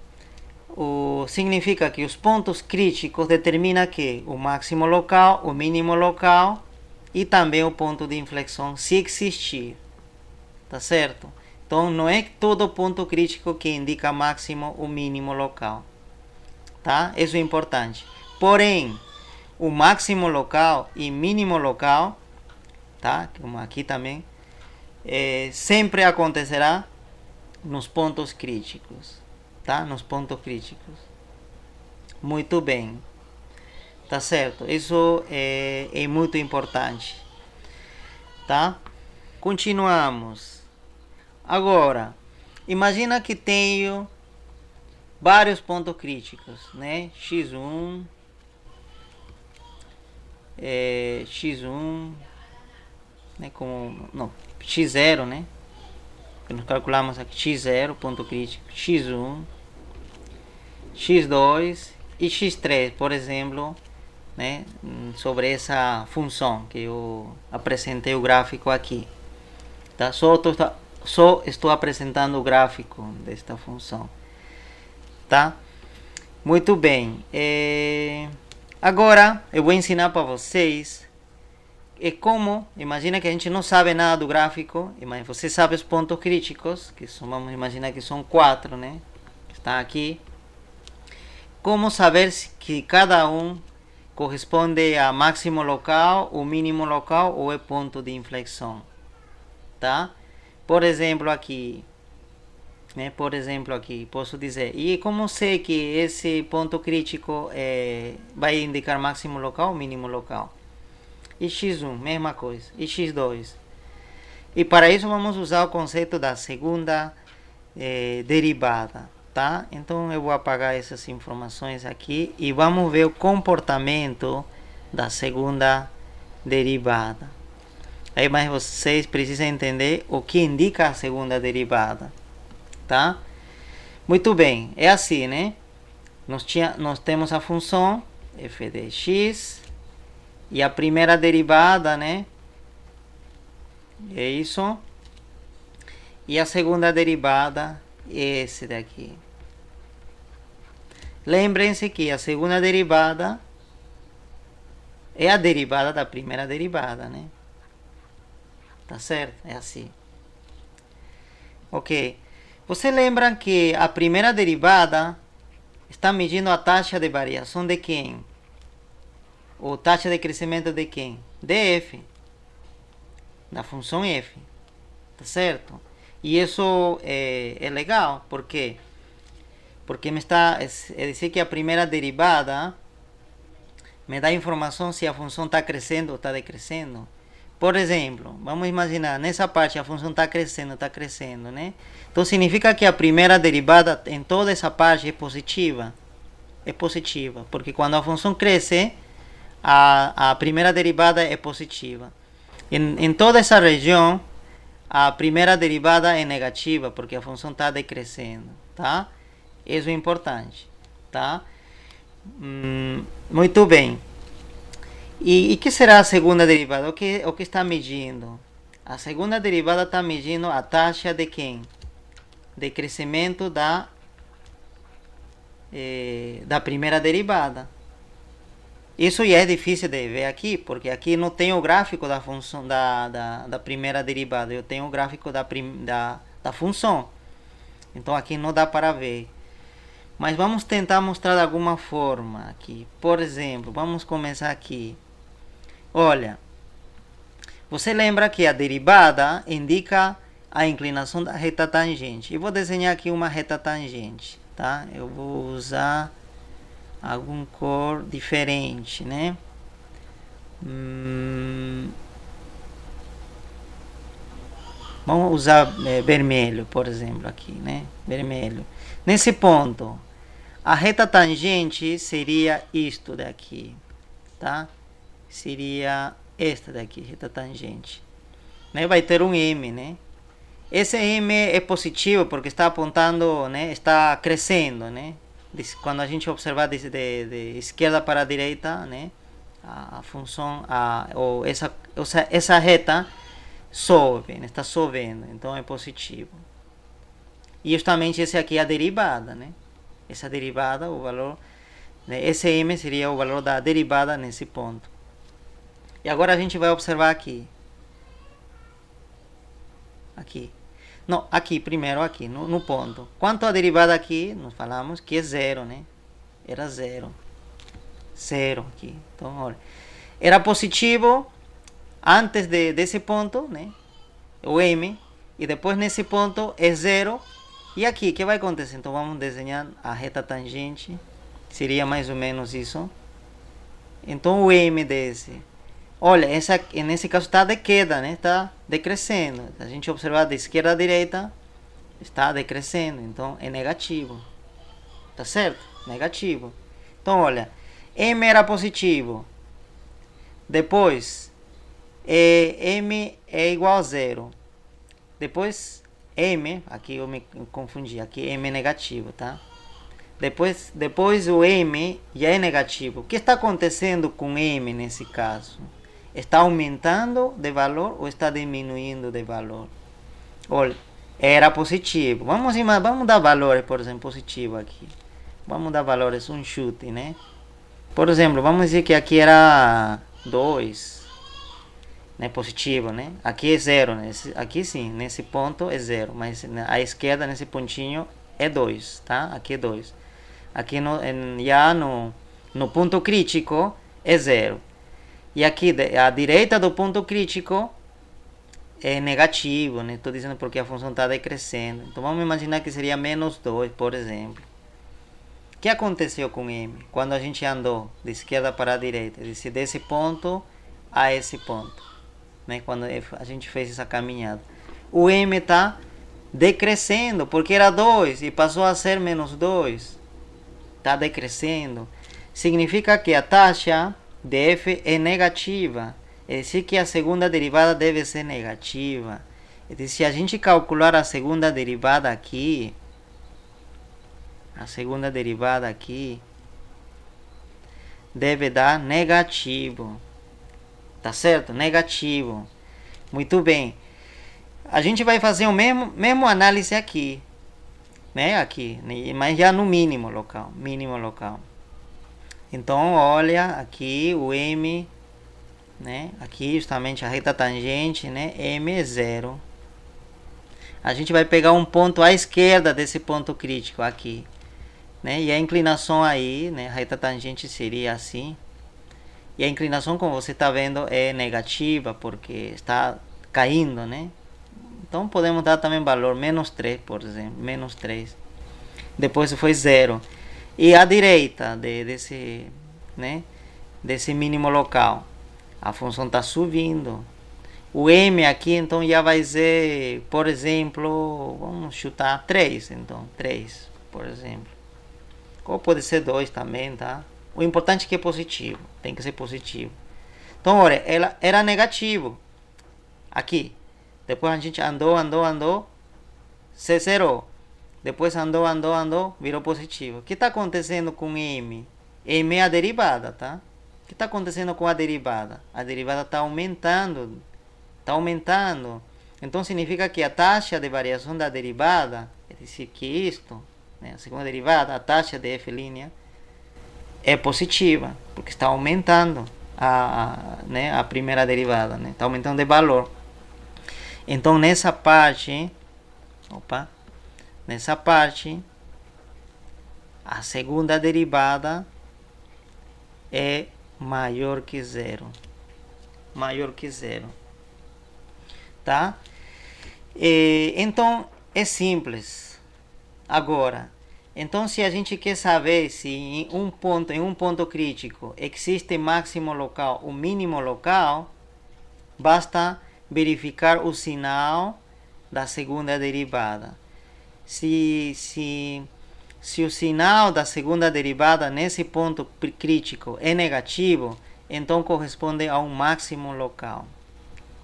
significa que os pontos críticos determinam que o máximo local, o mínimo local e também o ponto de inflexão, se existir, tá certo? Então, não é todo ponto crítico que indica máximo ou mínimo local, tá? Isso é importante. Porém, o máximo local e mínimo local, tá? Como aqui também, sempre acontecerá nos pontos críticos, tá? Nos pontos críticos. Muito bem, tá certo? Isso é muito importante, tá? Continuamos. Agora, imagina que tenho vários pontos críticos, né? x1, x1, né? Como não, x0, né? Nós calculamos aqui x0, ponto crítico, x1, x2 e x3, por exemplo, né, sobre essa função que eu apresentei o gráfico aqui, tá? Só só estou apresentando o gráfico desta função, tá? Muito bem. Agora eu vou ensinar para vocês como, imagina que a gente não sabe nada do gráfico, mas você sabe os pontos críticos, que são, vamos imaginar que são 4, né? Que está aqui. Como saber que cada um corresponde a máximo local, o mínimo local ou é ponto de inflexão, tá? Por exemplo aqui, posso dizer, e como sei que esse ponto crítico vai indicar máximo local ou mínimo local? E x1, mesma coisa, e x2. E para isso vamos usar o conceito da segunda derivada, tá? Então eu vou apagar essas informações aqui e vamos ver o comportamento da segunda derivada. Aí, mas vocês precisam entender o que indica a segunda derivada, tá? Muito bem, é assim, né? Nós temos a função f de x e a primeira derivada, né? É isso. E a segunda derivada é esse daqui. Lembrem-se que a segunda derivada é a derivada da primeira derivada, né? Tá certo? É assim. Ok. Você lembra que a primeira derivada está medindo a taxa de variação de quem? Ou taxa de crescimento de quem? De f. Da função f. Tá certo? E isso é legal. Por quê? Porque me está dizer que a primeira derivada me dá informação se a função está crescendo ou está decrescendo. Por exemplo, vamos imaginar, nessa parte a função está crescendo, né? Então significa que a primeira derivada em toda essa parte é positiva. É positiva, porque quando a função cresce, a primeira derivada é positiva. Em toda essa região, a primeira derivada é negativa, porque a função está decrescendo, tá? Isso é importante, tá? Muito bem. E que será a segunda derivada? O que está medindo? A segunda derivada está medindo a taxa de quem? De crescimento da primeira derivada. Isso já é difícil de ver aqui, porque aqui não tem o gráfico da função da primeira derivada. Eu tenho o gráfico da função. Então aqui não dá para ver. Mas vamos tentar mostrar de alguma forma aqui. Por exemplo, vamos começar aqui. Olha, você lembra que a derivada indica a inclinação da reta tangente. Eu vou desenhar aqui uma reta tangente, tá? Eu vou usar algum cor diferente, né? Vamos usar vermelho, por exemplo, aqui, né? Vermelho. Nesse ponto, a reta tangente seria isto daqui, tá? Seria esta daqui, reta tangente. Né? Vai ter um M, né? Esse M é positivo porque está apontando, né? Está crescendo, né? Quando a gente observar de esquerda para a direita, né? A função, ou essa reta sobe, né? Está subindo, então é positivo. E justamente esse aqui é a derivada, né? Essa derivada, o valor, né? Esse M seria o valor da derivada nesse ponto. E agora a gente vai observar aqui. Aqui. Não, aqui, primeiro aqui, no ponto. Quanto a derivada aqui, nós falamos que é zero, né? Era zero. Zero aqui. Então, olha. Era positivo antes desse ponto, né? O M. E depois nesse ponto é zero. E aqui, o que vai acontecer? Então, vamos desenhar a reta tangente. Seria mais ou menos isso. Então, o M desse... Olha, nesse caso está de queda, né? Está decrescendo. Se a gente observar da esquerda à direita, está decrescendo. Então, é negativo. Tá certo? Negativo. Então, olha. M era positivo. Depois, M é igual a zero. Depois, M... Aqui eu me confundi. Aqui M é negativo, tá? Depois o M já é negativo. O que está acontecendo com M nesse caso? Está aumentando de valor ou está diminuindo de valor? Olha, era positivo. Vamos dar valores, por exemplo, positivo aqui. Vamos dar valores, um chute, né? Por exemplo, vamos dizer que aqui era 2, né? Positivo, né? Aqui é 0, né? Aqui sim, nesse ponto é 0, mas à esquerda, nesse pontinho, é 2, tá? Aqui é 2. Aqui já no ponto crítico é 0. E aqui, à direita do ponto crítico, é negativo, né? Estou dizendo porque a função está decrescendo. Então vamos imaginar que seria menos 2, por exemplo. O que aconteceu com M? Quando a gente andou de esquerda para a direita, desse ponto a esse ponto, né? Quando a gente fez essa caminhada, o M está decrescendo, porque era 2 e passou a ser menos 2. Está decrescendo. Significa que a taxa de f é negativa. É dizer que a segunda derivada deve ser negativa. É dizer, se a gente calcular a segunda derivada aqui, deve dar negativo. Tá certo? Negativo. Muito bem. A gente vai fazer o mesmo análise aqui, né? Aqui, mas já no mínimo local. Então, olha aqui o M, né? Aqui justamente a reta tangente, né? M é 0. A gente vai pegar um ponto à esquerda desse ponto crítico aqui, né? E a inclinação aí, né? A reta tangente seria assim. E a inclinação, como você está vendo, é negativa porque está caindo, né? Então podemos dar também valor menos 3, por exemplo, menos 3. Depois foi 0. E à direita desse, né? Desse mínimo local, a função está subindo. O M aqui, então, já vai ser, por exemplo, vamos chutar 3, então, 3, por exemplo. Ou pode ser 2 também, tá? O importante é que é positivo, tem que ser positivo. Então, olha, ela era negativo. Aqui. Depois a gente andou, se zerou. Depois andou, virou positivo. O que está acontecendo com M? M é a derivada, tá? O que está acontecendo com a derivada? A derivada está aumentando. Então significa que a taxa de variação da derivada, é dizer que isto, né, a segunda derivada, a taxa de f', é positiva, porque está aumentando né, a primeira derivada, né, está aumentando de valor. Então nessa parte, a segunda derivada é maior que zero. Tá? Então é simples. Agora, então se a gente quer saber se em um ponto crítico existe máximo local ou mínimo local, basta verificar o sinal da segunda derivada. Se o sinal da segunda derivada nesse ponto crítico é negativo, então corresponde a um máximo local.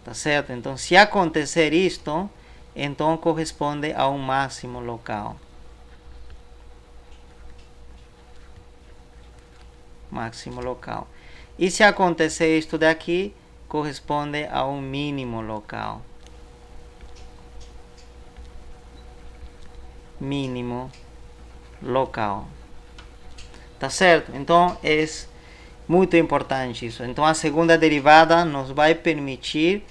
Tá certo? Então, se acontecer isto, então corresponde a um máximo local. E se acontecer isto daqui, corresponde a um mínimo local. Tá certo? Então, é muito importante isso. Então, a segunda derivada nos vai permitir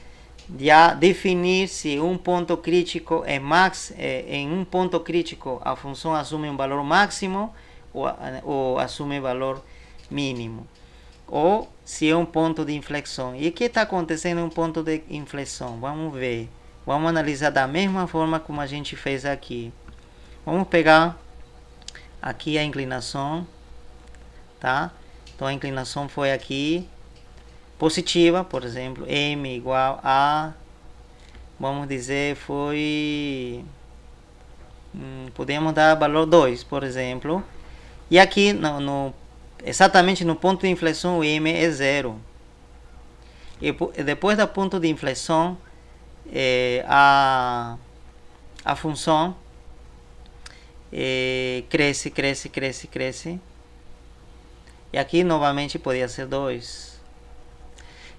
já definir se um ponto crítico é em um ponto crítico a função assume um valor máximo ou assume valor mínimo, ou se é um ponto de inflexão. E o que está acontecendo em um ponto de inflexão? Vamos ver. Vamos analisar da mesma forma como a gente fez aqui. Vamos pegar aqui a inclinação, tá? Então a inclinação foi aqui positiva, por exemplo, M igual a, vamos dizer, foi, podemos dar valor 2, por exemplo. E aqui, exatamente no ponto de inflexão, o M é 0. E depois do ponto de inflexão, a função cresce. E aqui, novamente, podia ser 2.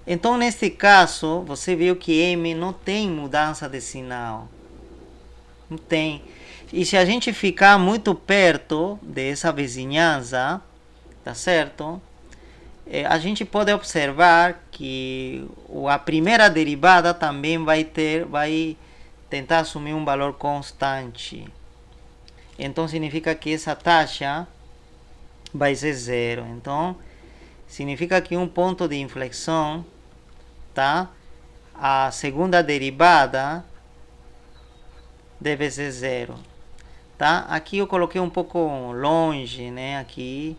Então, neste caso, você viu que M não tem mudança de sinal. Não tem. E se a gente ficar muito perto dessa vizinhança, tá certo? A gente pode observar que a primeira derivada também vai tentar assumir um valor constante. Então significa que essa taxa vai ser zero. Então significa que um ponto de inflexão, tá? A segunda derivada deve ser zero, tá? Aqui eu coloquei um pouco longe, né? Aqui,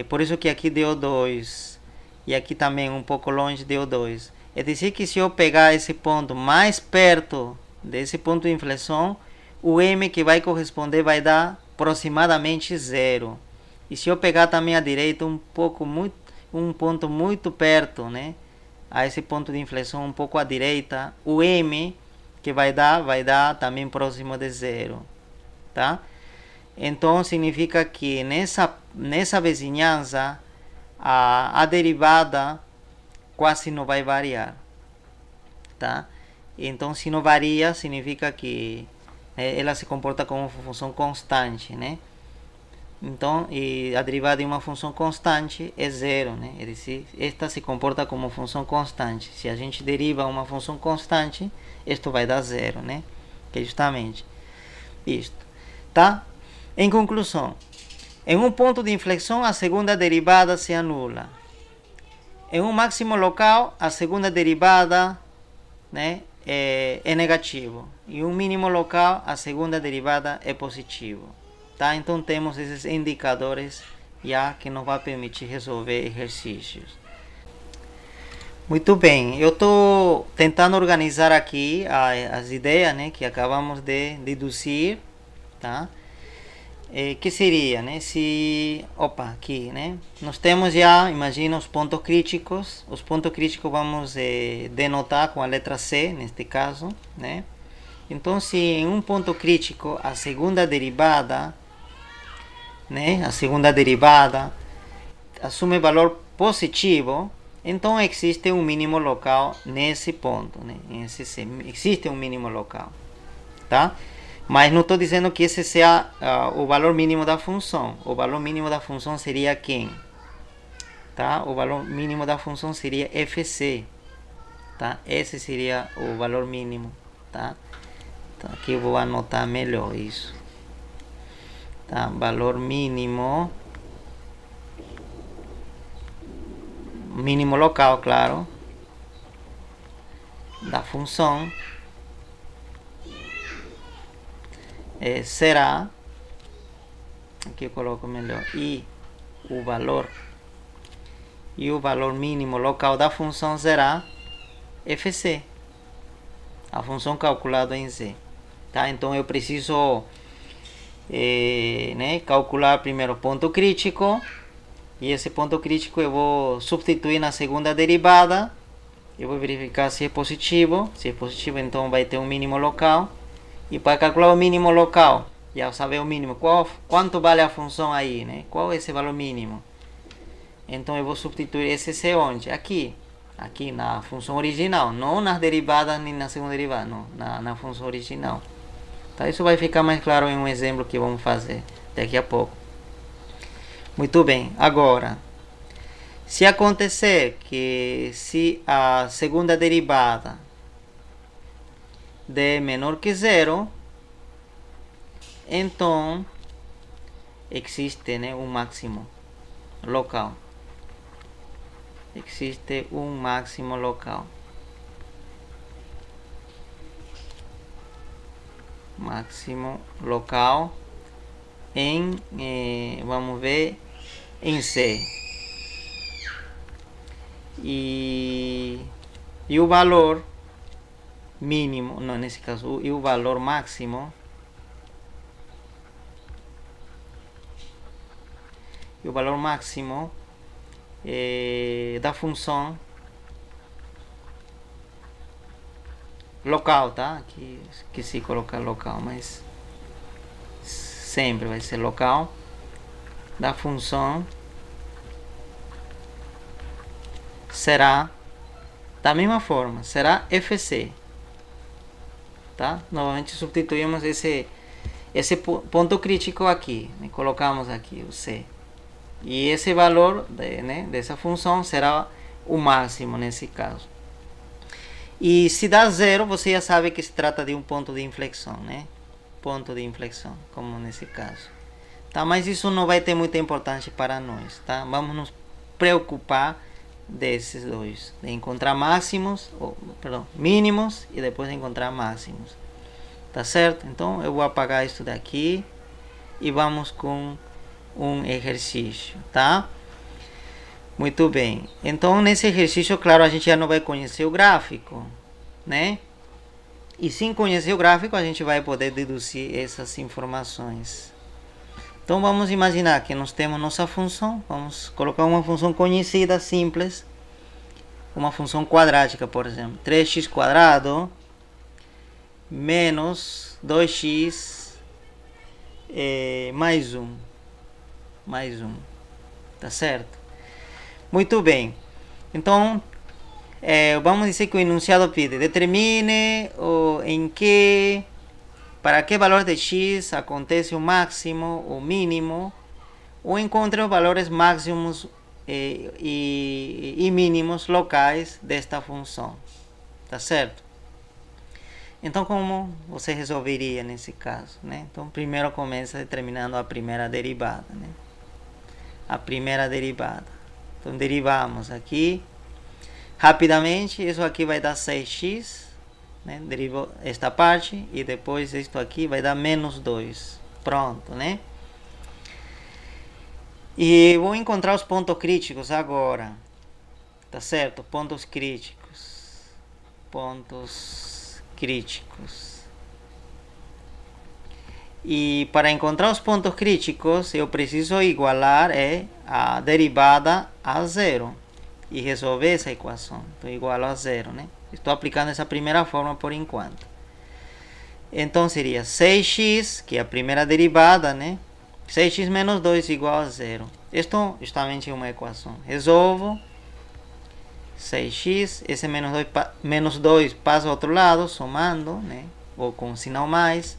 por isso que aqui deu 2 e aqui também um pouco longe deu 2. É dizer que se eu pegar esse ponto mais perto desse ponto de inflexão, o m que vai corresponder vai dar aproximadamente zero. E se eu pegar também à direita um ponto muito perto, né, a esse ponto de inflexão um pouco à direita, o m que vai dar também próximo de zero, tá? Então significa que nessa vizinhança a derivada quase não vai variar, tá? Então se não varia significa que ela se comporta como uma função constante, né? Então, e a derivada de uma função constante é zero, né? É dizer, esta se comporta como função constante. Se a gente deriva uma função constante, isto vai dar zero, né? Que é justamente isto, tá? Em conclusão, em um ponto de inflexão, a segunda derivada se anula. Em um máximo local, a segunda derivada, né, é negativo. E um mínimo local, a segunda derivada é positivo. Tá? Então temos esses indicadores já que nos vai permitir resolver exercícios. Muito bem, eu estou tentando organizar aqui as ideias, né, que acabamos de deduzir, tá? Que seria, né, aqui, né, nós temos já, imagina os pontos críticos vamos denotar com a letra C, neste caso, né? Então se em um ponto crítico a segunda derivada assume valor positivo, então existe um mínimo local nesse ponto, né? Existe um mínimo local, tá? Mas não estou dizendo que esse seja o valor mínimo da função. O valor mínimo da função seria quem? Tá? O valor mínimo da função seria fc, tá? Esse seria o valor mínimo, tá? Então aqui eu vou anotar melhor isso. Tá? Valor mínimo local, claro, da função será, aqui eu coloco melhor, e o valor mínimo local da função será fc, a função calculada em z, tá? Então eu preciso calcular primeiro o ponto crítico, e esse ponto crítico eu vou substituir na segunda derivada, eu vou verificar se é positivo, então vai ter um mínimo local, e para calcular o mínimo local, já saber o mínimo, quanto vale a função aí, né? Qual é esse valor mínimo? Então eu vou substituir esse C onde? Aqui na função original, não nas derivadas nem na segunda derivada, não, na função original. Tá? Isso vai ficar mais claro em um exemplo que vamos fazer daqui a pouco. Muito bem, agora, se acontecer que se a segunda derivada d menor que zero, então existe, né, um máximo local. Existe um máximo local. Máximo local em, vamos ver, em C. E o valor mínimo, não, nesse caso, e o valor máximo, da função local, tá? Aqui esqueci de colocar local, mas sempre vai ser local da função será da mesma forma, será fc. tá? Novamente substituímos esse ponto crítico aqui, né? Colocamos aqui o C. E esse valor dessa função será o máximo nesse caso. E se dá zero, você já sabe que se trata de um ponto de inflexão, né? Ponto de inflexão, como nesse caso. Tá? Mas isso não vai ter muita importância para nós, tá? Vamos nos preocupar desses dois, de encontrar mínimos e depois encontrar máximos. Tá certo? Então eu vou apagar isso daqui e vamos com um exercício, tá? Muito bem. Então nesse exercício, claro, a gente já não vai conhecer o gráfico, né? E sem conhecer o gráfico, a gente vai poder deduzir essas informações. Então vamos imaginar que nós temos nossa função. Vamos colocar uma função conhecida, simples. Uma função quadrática, por exemplo. 3x² menos 2x mais 1. Mais 1. Tá certo? Muito bem. Então, vamos dizer que o enunciado pede: determine para que valor de x acontece o máximo, o mínimo, ou encontre os valores máximos e mínimos locais desta função. Tá certo? Então, como você resolveria nesse caso, né? Então, primeiro começa determinando a primeira derivada, né? A primeira derivada. Então, derivamos aqui. Rapidamente, isso aqui vai dar 6x, né? Derivo esta parte e depois isto aqui vai dar menos 2. Pronto, né? E vou encontrar os pontos críticos agora. Tá certo? Pontos críticos. Pontos críticos. E para encontrar os pontos críticos, eu preciso igualar a derivada a zero e resolver essa equação. Então, igual a zero, né? Estou aplicando essa primeira forma por enquanto. Então, seria 6x, que é a primeira derivada, né? 6x menos 2 igual a zero. Isto justamente é uma equação. Resolvo. 6x, esse menos 2 passa ao outro lado, somando, né? Ou com sinal mais.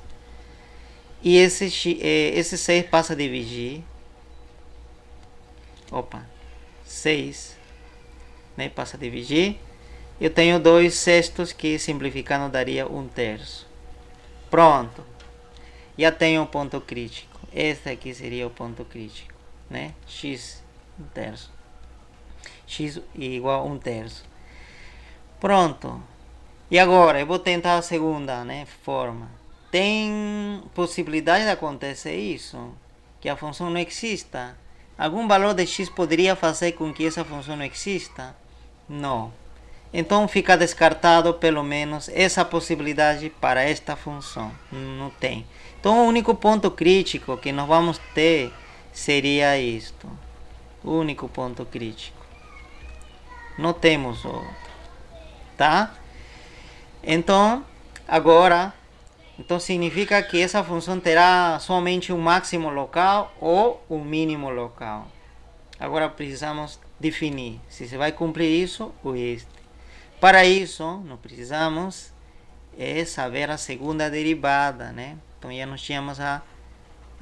E esse 6 passa a dividir. 6, né? Passa a dividir. Eu tenho 2/6 que simplificando daria 1/3. Pronto. Já tenho um ponto crítico. Este aqui seria o ponto crítico, né? X 1/3. X igual a 1/3. Pronto. E agora eu vou tentar a segunda, né, forma. Tem possibilidade de acontecer isso? Que a função não exista? Algum valor de x poderia fazer com que essa função não exista? Não. Então fica descartado pelo menos essa possibilidade para esta função. Não tem. Então o único ponto crítico que nós vamos ter seria isto. O único ponto crítico. Não temos outro. Tá? Então, agora, então significa que essa função terá somente um máximo local ou um mínimo local. Agora precisamos definir se se vai cumprir isso ou este. Para isso, nós precisamos saber a segunda derivada, né? Então já nós tínhamos a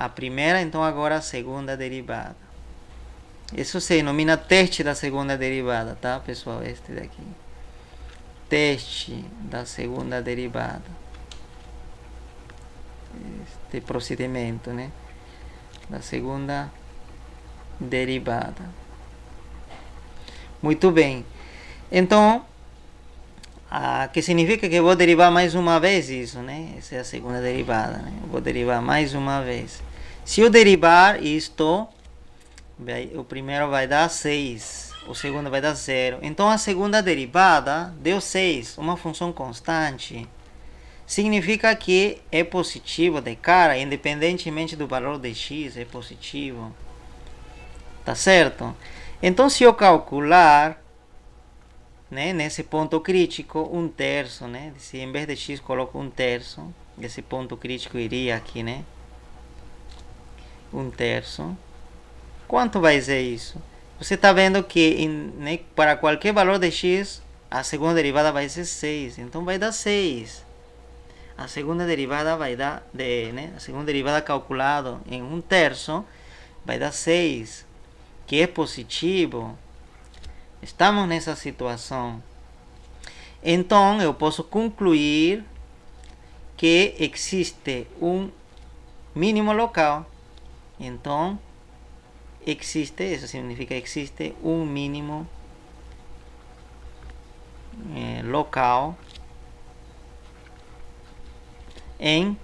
primeira, então agora a segunda derivada. Isso se denomina teste da segunda derivada, tá, pessoal? Este daqui. Teste da segunda derivada. Este procedimento, né? Da segunda derivada. Muito bem. Então, que significa que eu vou derivar mais uma vez isso, né? Essa é a segunda derivada, né? Eu vou derivar mais uma vez. Se eu derivar isto, o primeiro vai dar 6, o segundo vai dar 0. Então a segunda derivada deu 6, uma função constante. Significa que é positivo de cara, independentemente do valor de x, é positivo. Tá certo? Então se eu calcular, né, nesse ponto crítico, 1/3, né? Se em vez de x coloco 1/3, esse ponto crítico iria aqui, né? 1/3. Quanto vai ser isso? Você está vendo que né, para qualquer valor de x, a segunda derivada vai ser 6. Então vai dar 6. a segunda derivada vai dar, a segunda derivada calculada em 1/3 vai dar 6, que é positivo. Estamos nessa situação. Então, eu posso concluir que existe um mínimo local. Então, isso significa que existe um mínimo local em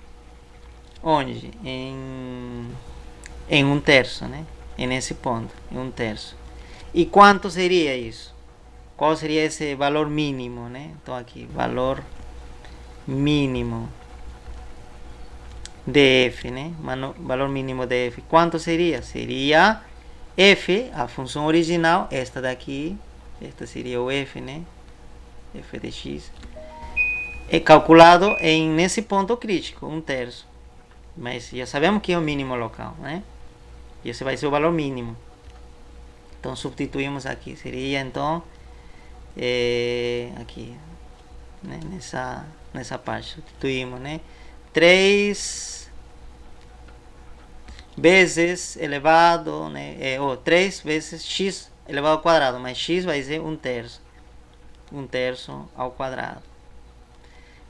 onde? Em 1/3, né? Nesse ponto, em 1/3. E quanto seria isso? Qual seria esse valor mínimo, né? Então aqui, valor mínimo de f, né? Valor mínimo de f. Quanto seria? Seria f, a função original, esta daqui. Esta seria o f, né? F de x. É calculado nesse ponto crítico, 1/3. Mas já sabemos que é o mínimo local, né? E esse vai ser o valor mínimo. Então substituímos aqui. Seria então aqui, né? Nessa parte substituímos, né? 3 vezes elevado, né? Ou 3 vezes x elevado ao quadrado, mas x vai ser 1/3. 1/3 ao quadrado.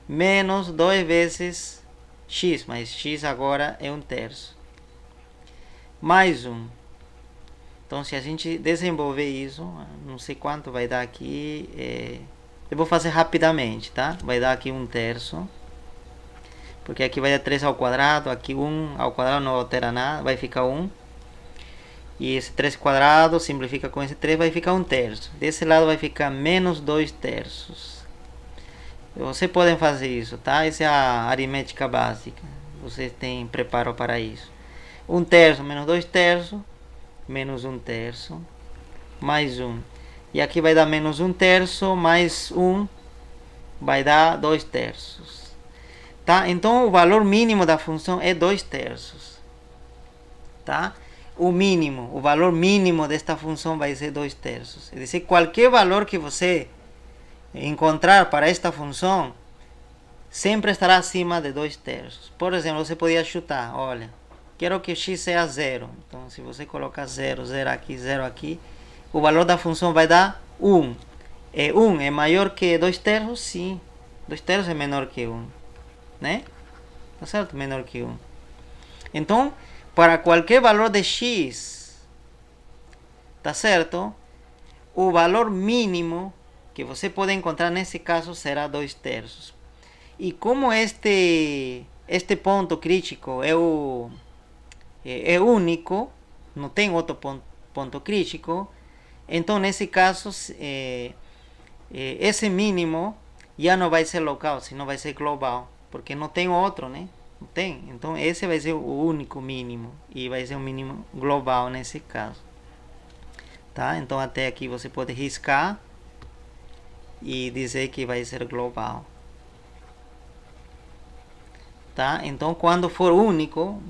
Menos 2 vezes x, mas x agora é 1/3. Mais 1. Então, se a gente desenvolver isso, não sei quanto vai dar aqui. Eu vou fazer rapidamente, tá? Vai dar aqui 1/3. Porque aqui vai dar 3 ao quadrado. Aqui 1 ao quadrado não altera nada. Vai ficar 1. E esse 3 quadrado simplifica com esse 3. Vai ficar 1/3. Desse lado vai ficar menos 2/3. Vocês podem fazer isso, tá? Essa é a aritmética básica. Vocês têm preparo para isso. 1/3 menos 2/3. Menos 1/3 mais 1. E aqui vai dar menos 1/3 mais 1 vai dar 2/3. Tá? Então o valor mínimo da função é 2/3. Tá? O valor mínimo desta função vai ser 2/3. É dizer, qualquer valor que você encontrar para esta função sempre estará acima de 2/3. Por exemplo, você podia chutar, olha, quero que x seja 0. Então, se você colocar 0, 0 aqui, o valor da função vai dar 1. 1 é maior que 2/3? Sim. 2/3 é menor que 1. Né? Tá certo? Menor que 1. Então, para qualquer valor de x, tá certo? O valor mínimo que você pode encontrar nesse caso será 2/3. E como este ponto crítico é único, não tem outro ponto crítico, então nesse caso esse mínimo já não vai ser local, senão vai ser global, porque não tem outro, né? Não tem. Então esse vai ser o único mínimo e vai ser um mínimo global nesse caso. Tá? Então até aqui você pode riscar e dizer que vai ser global. Tá? Então quando for único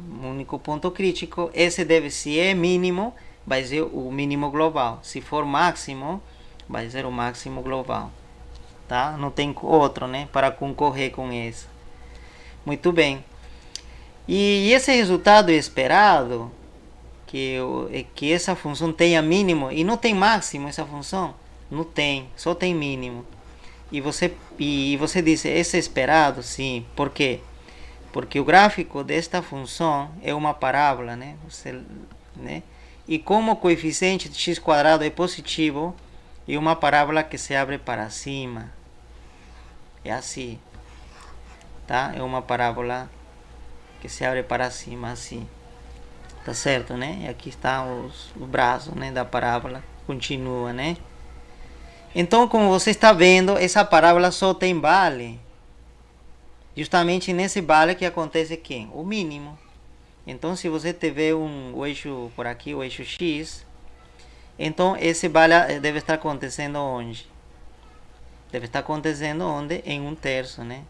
ponto crítico, esse se é mínimo, vai ser o mínimo global. Se for máximo, vai ser o máximo global. Tá? Não tem outro, né, para concorrer com esse. Muito bem. E esse resultado esperado, que essa função tenha mínimo e não tem máximo essa função, não tem, só tem mínimo. E você disse, esse é esperado? Sim. Por quê? Porque o gráfico desta função é uma parábola, né? Né? E como o coeficiente de x² é positivo, é uma parábola que se abre para cima. É assim. Tá? É uma parábola que se abre para cima, assim. Tá certo, né? E aqui está o braço, né, da parábola. Continua, né? Então, como você está vendo, essa parábola só tem vale. Justamente nesse vale que acontece quem? O mínimo. Então, se você tiver o eixo por aqui, o eixo x, então esse vale deve estar acontecendo onde? Deve estar acontecendo onde? Em 1/3, né?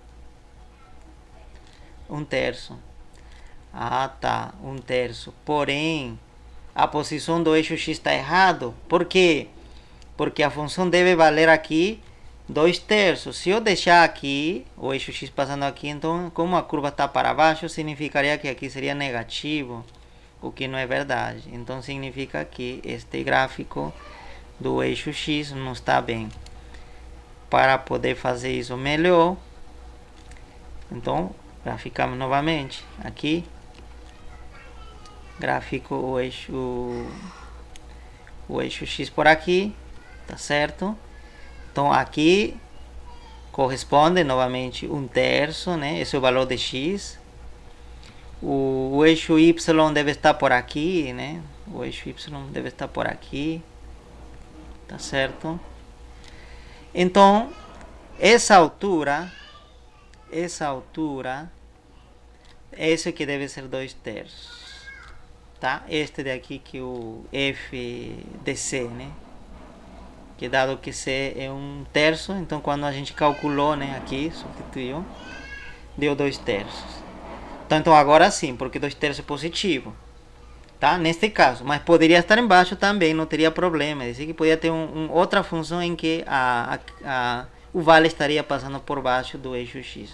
1/3. Ah, tá. 1/3. Porém, a posição do eixo x está errado. Por quê? Porque a função deve valer aqui 2/3. Se eu deixar aqui o eixo X passando aqui, então como a curva está para baixo, significaria que aqui seria negativo, o que não é verdade. Então significa que este gráfico do eixo X não está bem. Para poder fazer isso melhor, então graficamos novamente aqui, gráfico o eixo X por aqui, tá certo? Então aqui corresponde novamente 1/3, né? Esse é o valor de X. O eixo Y deve estar por aqui, né? O eixo Y deve estar por aqui, tá certo? Então, essa altura, esse que deve ser 2/3, tá? Este daqui que é o F de C, né? Que dado que C é 1/3, então quando a gente calculou, né, aqui, substituiu, deu 2/3. Então agora sim, porque 2/3 é positivo, tá? Neste caso, mas poderia estar embaixo também, não teria problema. Dizer que podia ter outra função em que o vale estaria passando por baixo do eixo X,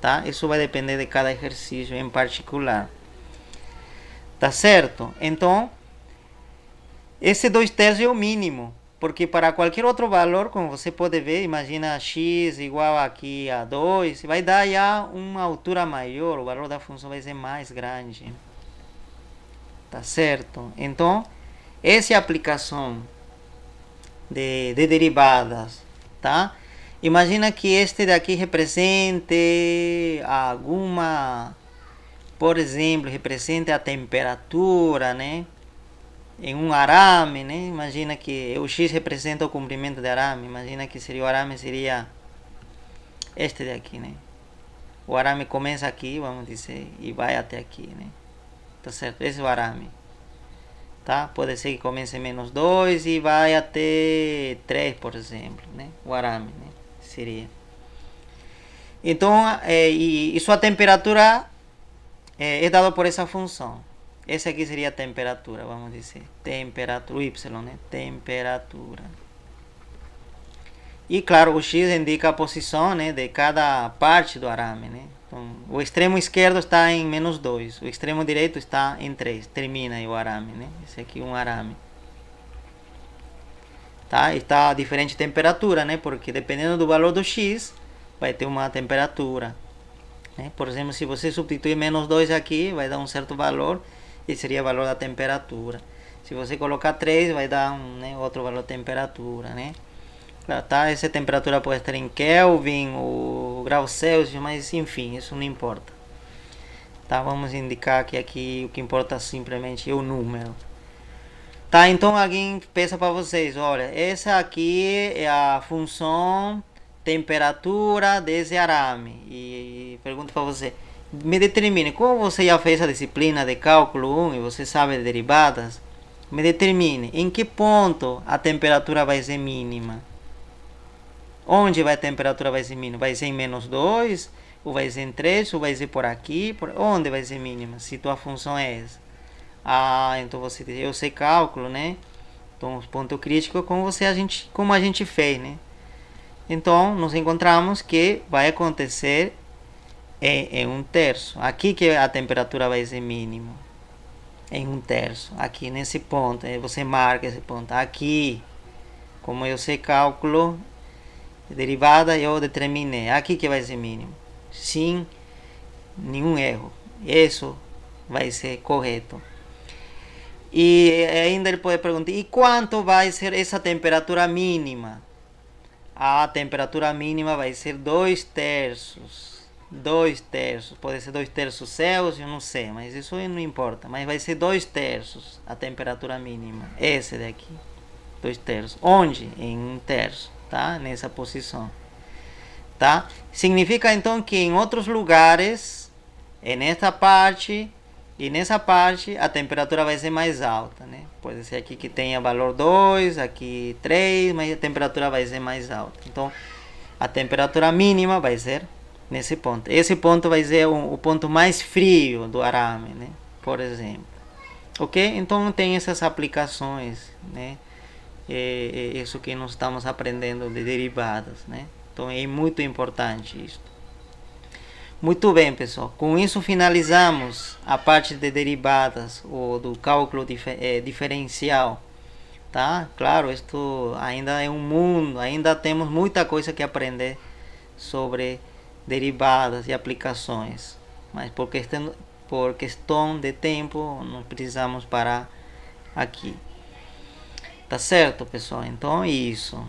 tá? Isso vai depender de cada exercício em particular, tá certo? Então, esse 2/3 é o mínimo, porque para qualquer outro valor, como você pode ver, imagina x igual aqui a 2, vai dar já uma altura maior, o valor da função vai ser mais grande, tá certo? Então, essa é a aplicação de derivadas, tá? Imagina que este daqui represente alguma, por exemplo, represente a temperatura, né? Em um arame, né? Imagina que o X representa o comprimento de arame. Imagina que seria o arame seria este daqui, né? O arame começa aqui, vamos dizer, e vai até aqui, né? Tá certo? Esse é o arame, tá? Pode ser que comece em -2 e vai até 3, por exemplo, né? O arame, né? Seria. Então, e sua temperatura é dado por essa função. Essa aqui seria a temperatura, vamos dizer. Temperatura, Y, né? Temperatura. E claro, o X indica a posição, né, de cada parte do arame, né? Então, o extremo esquerdo está em -2. O extremo direito está em 3. Termina aí o arame, né? Esse aqui é um arame. Tá? Está a diferente temperatura, né? Porque dependendo do valor do X, vai ter uma temperatura. Né? Por exemplo, se você substituir -2 aqui, vai dar um certo valor. E seria o valor da temperatura. Se você colocar 3, vai dar outro valor de temperatura, né? Claro, tá? Essa temperatura pode estar em Kelvin ou graus Celsius, mas enfim, isso não importa. Tá? Vamos indicar que aqui o que importa simplesmente é o número. Tá? Então alguém pensa para vocês, olha, essa aqui é a função temperatura desse arame. E pergunto para você, me determine, como você já fez a disciplina de cálculo 1 e você sabe de derivadas, me determine em que ponto a temperatura vai ser mínima. Onde a temperatura vai ser mínima? Vai ser em -2, ou vai ser em 3, ou vai ser por aqui? Onde vai ser mínima, se tua função é essa? Então você diz, eu sei cálculo, né? Então, o ponto crítico é como a gente fez, né? Então, nos encontramos que vai acontecer em 1/3. Aqui que a temperatura vai ser mínima. Em 1/3. Aqui nesse ponto. Você marca esse ponto. Aqui, como eu sei cálculo, derivada, eu determinei. Aqui que vai ser mínimo. Sem nenhum erro. Isso vai ser correto. E ainda ele pode perguntar, e quanto vai ser essa temperatura mínima? A temperatura mínima vai ser 2/3. 2/3, pode ser 2/3 Celsius, não sei, mas isso não importa. Mas vai ser 2/3 a temperatura mínima. Esse daqui, 2/3. Onde? Em 1/3, tá? Nessa posição, tá? Significa então que em outros lugares, nessa parte e nessa parte, a temperatura vai ser mais alta, né? Pode ser aqui que tenha valor 2, aqui 3, mas a temperatura vai ser mais alta. Então, a temperatura mínima vai ser nesse ponto. Esse ponto vai ser o ponto mais frio do arame, né? Por exemplo. Ok? Então, tem essas aplicações, né? isso que nós estamos aprendendo de derivadas, né? Então é muito importante isso. Muito bem, pessoal. Com isso finalizamos a parte de derivadas ou do cálculo diferencial, tá? Claro, isto ainda é um mundo, ainda temos muita coisa que aprender sobre derivadas e aplicações, mas por questão de tempo, nós precisamos parar aqui. Tá certo, pessoal? Então é isso.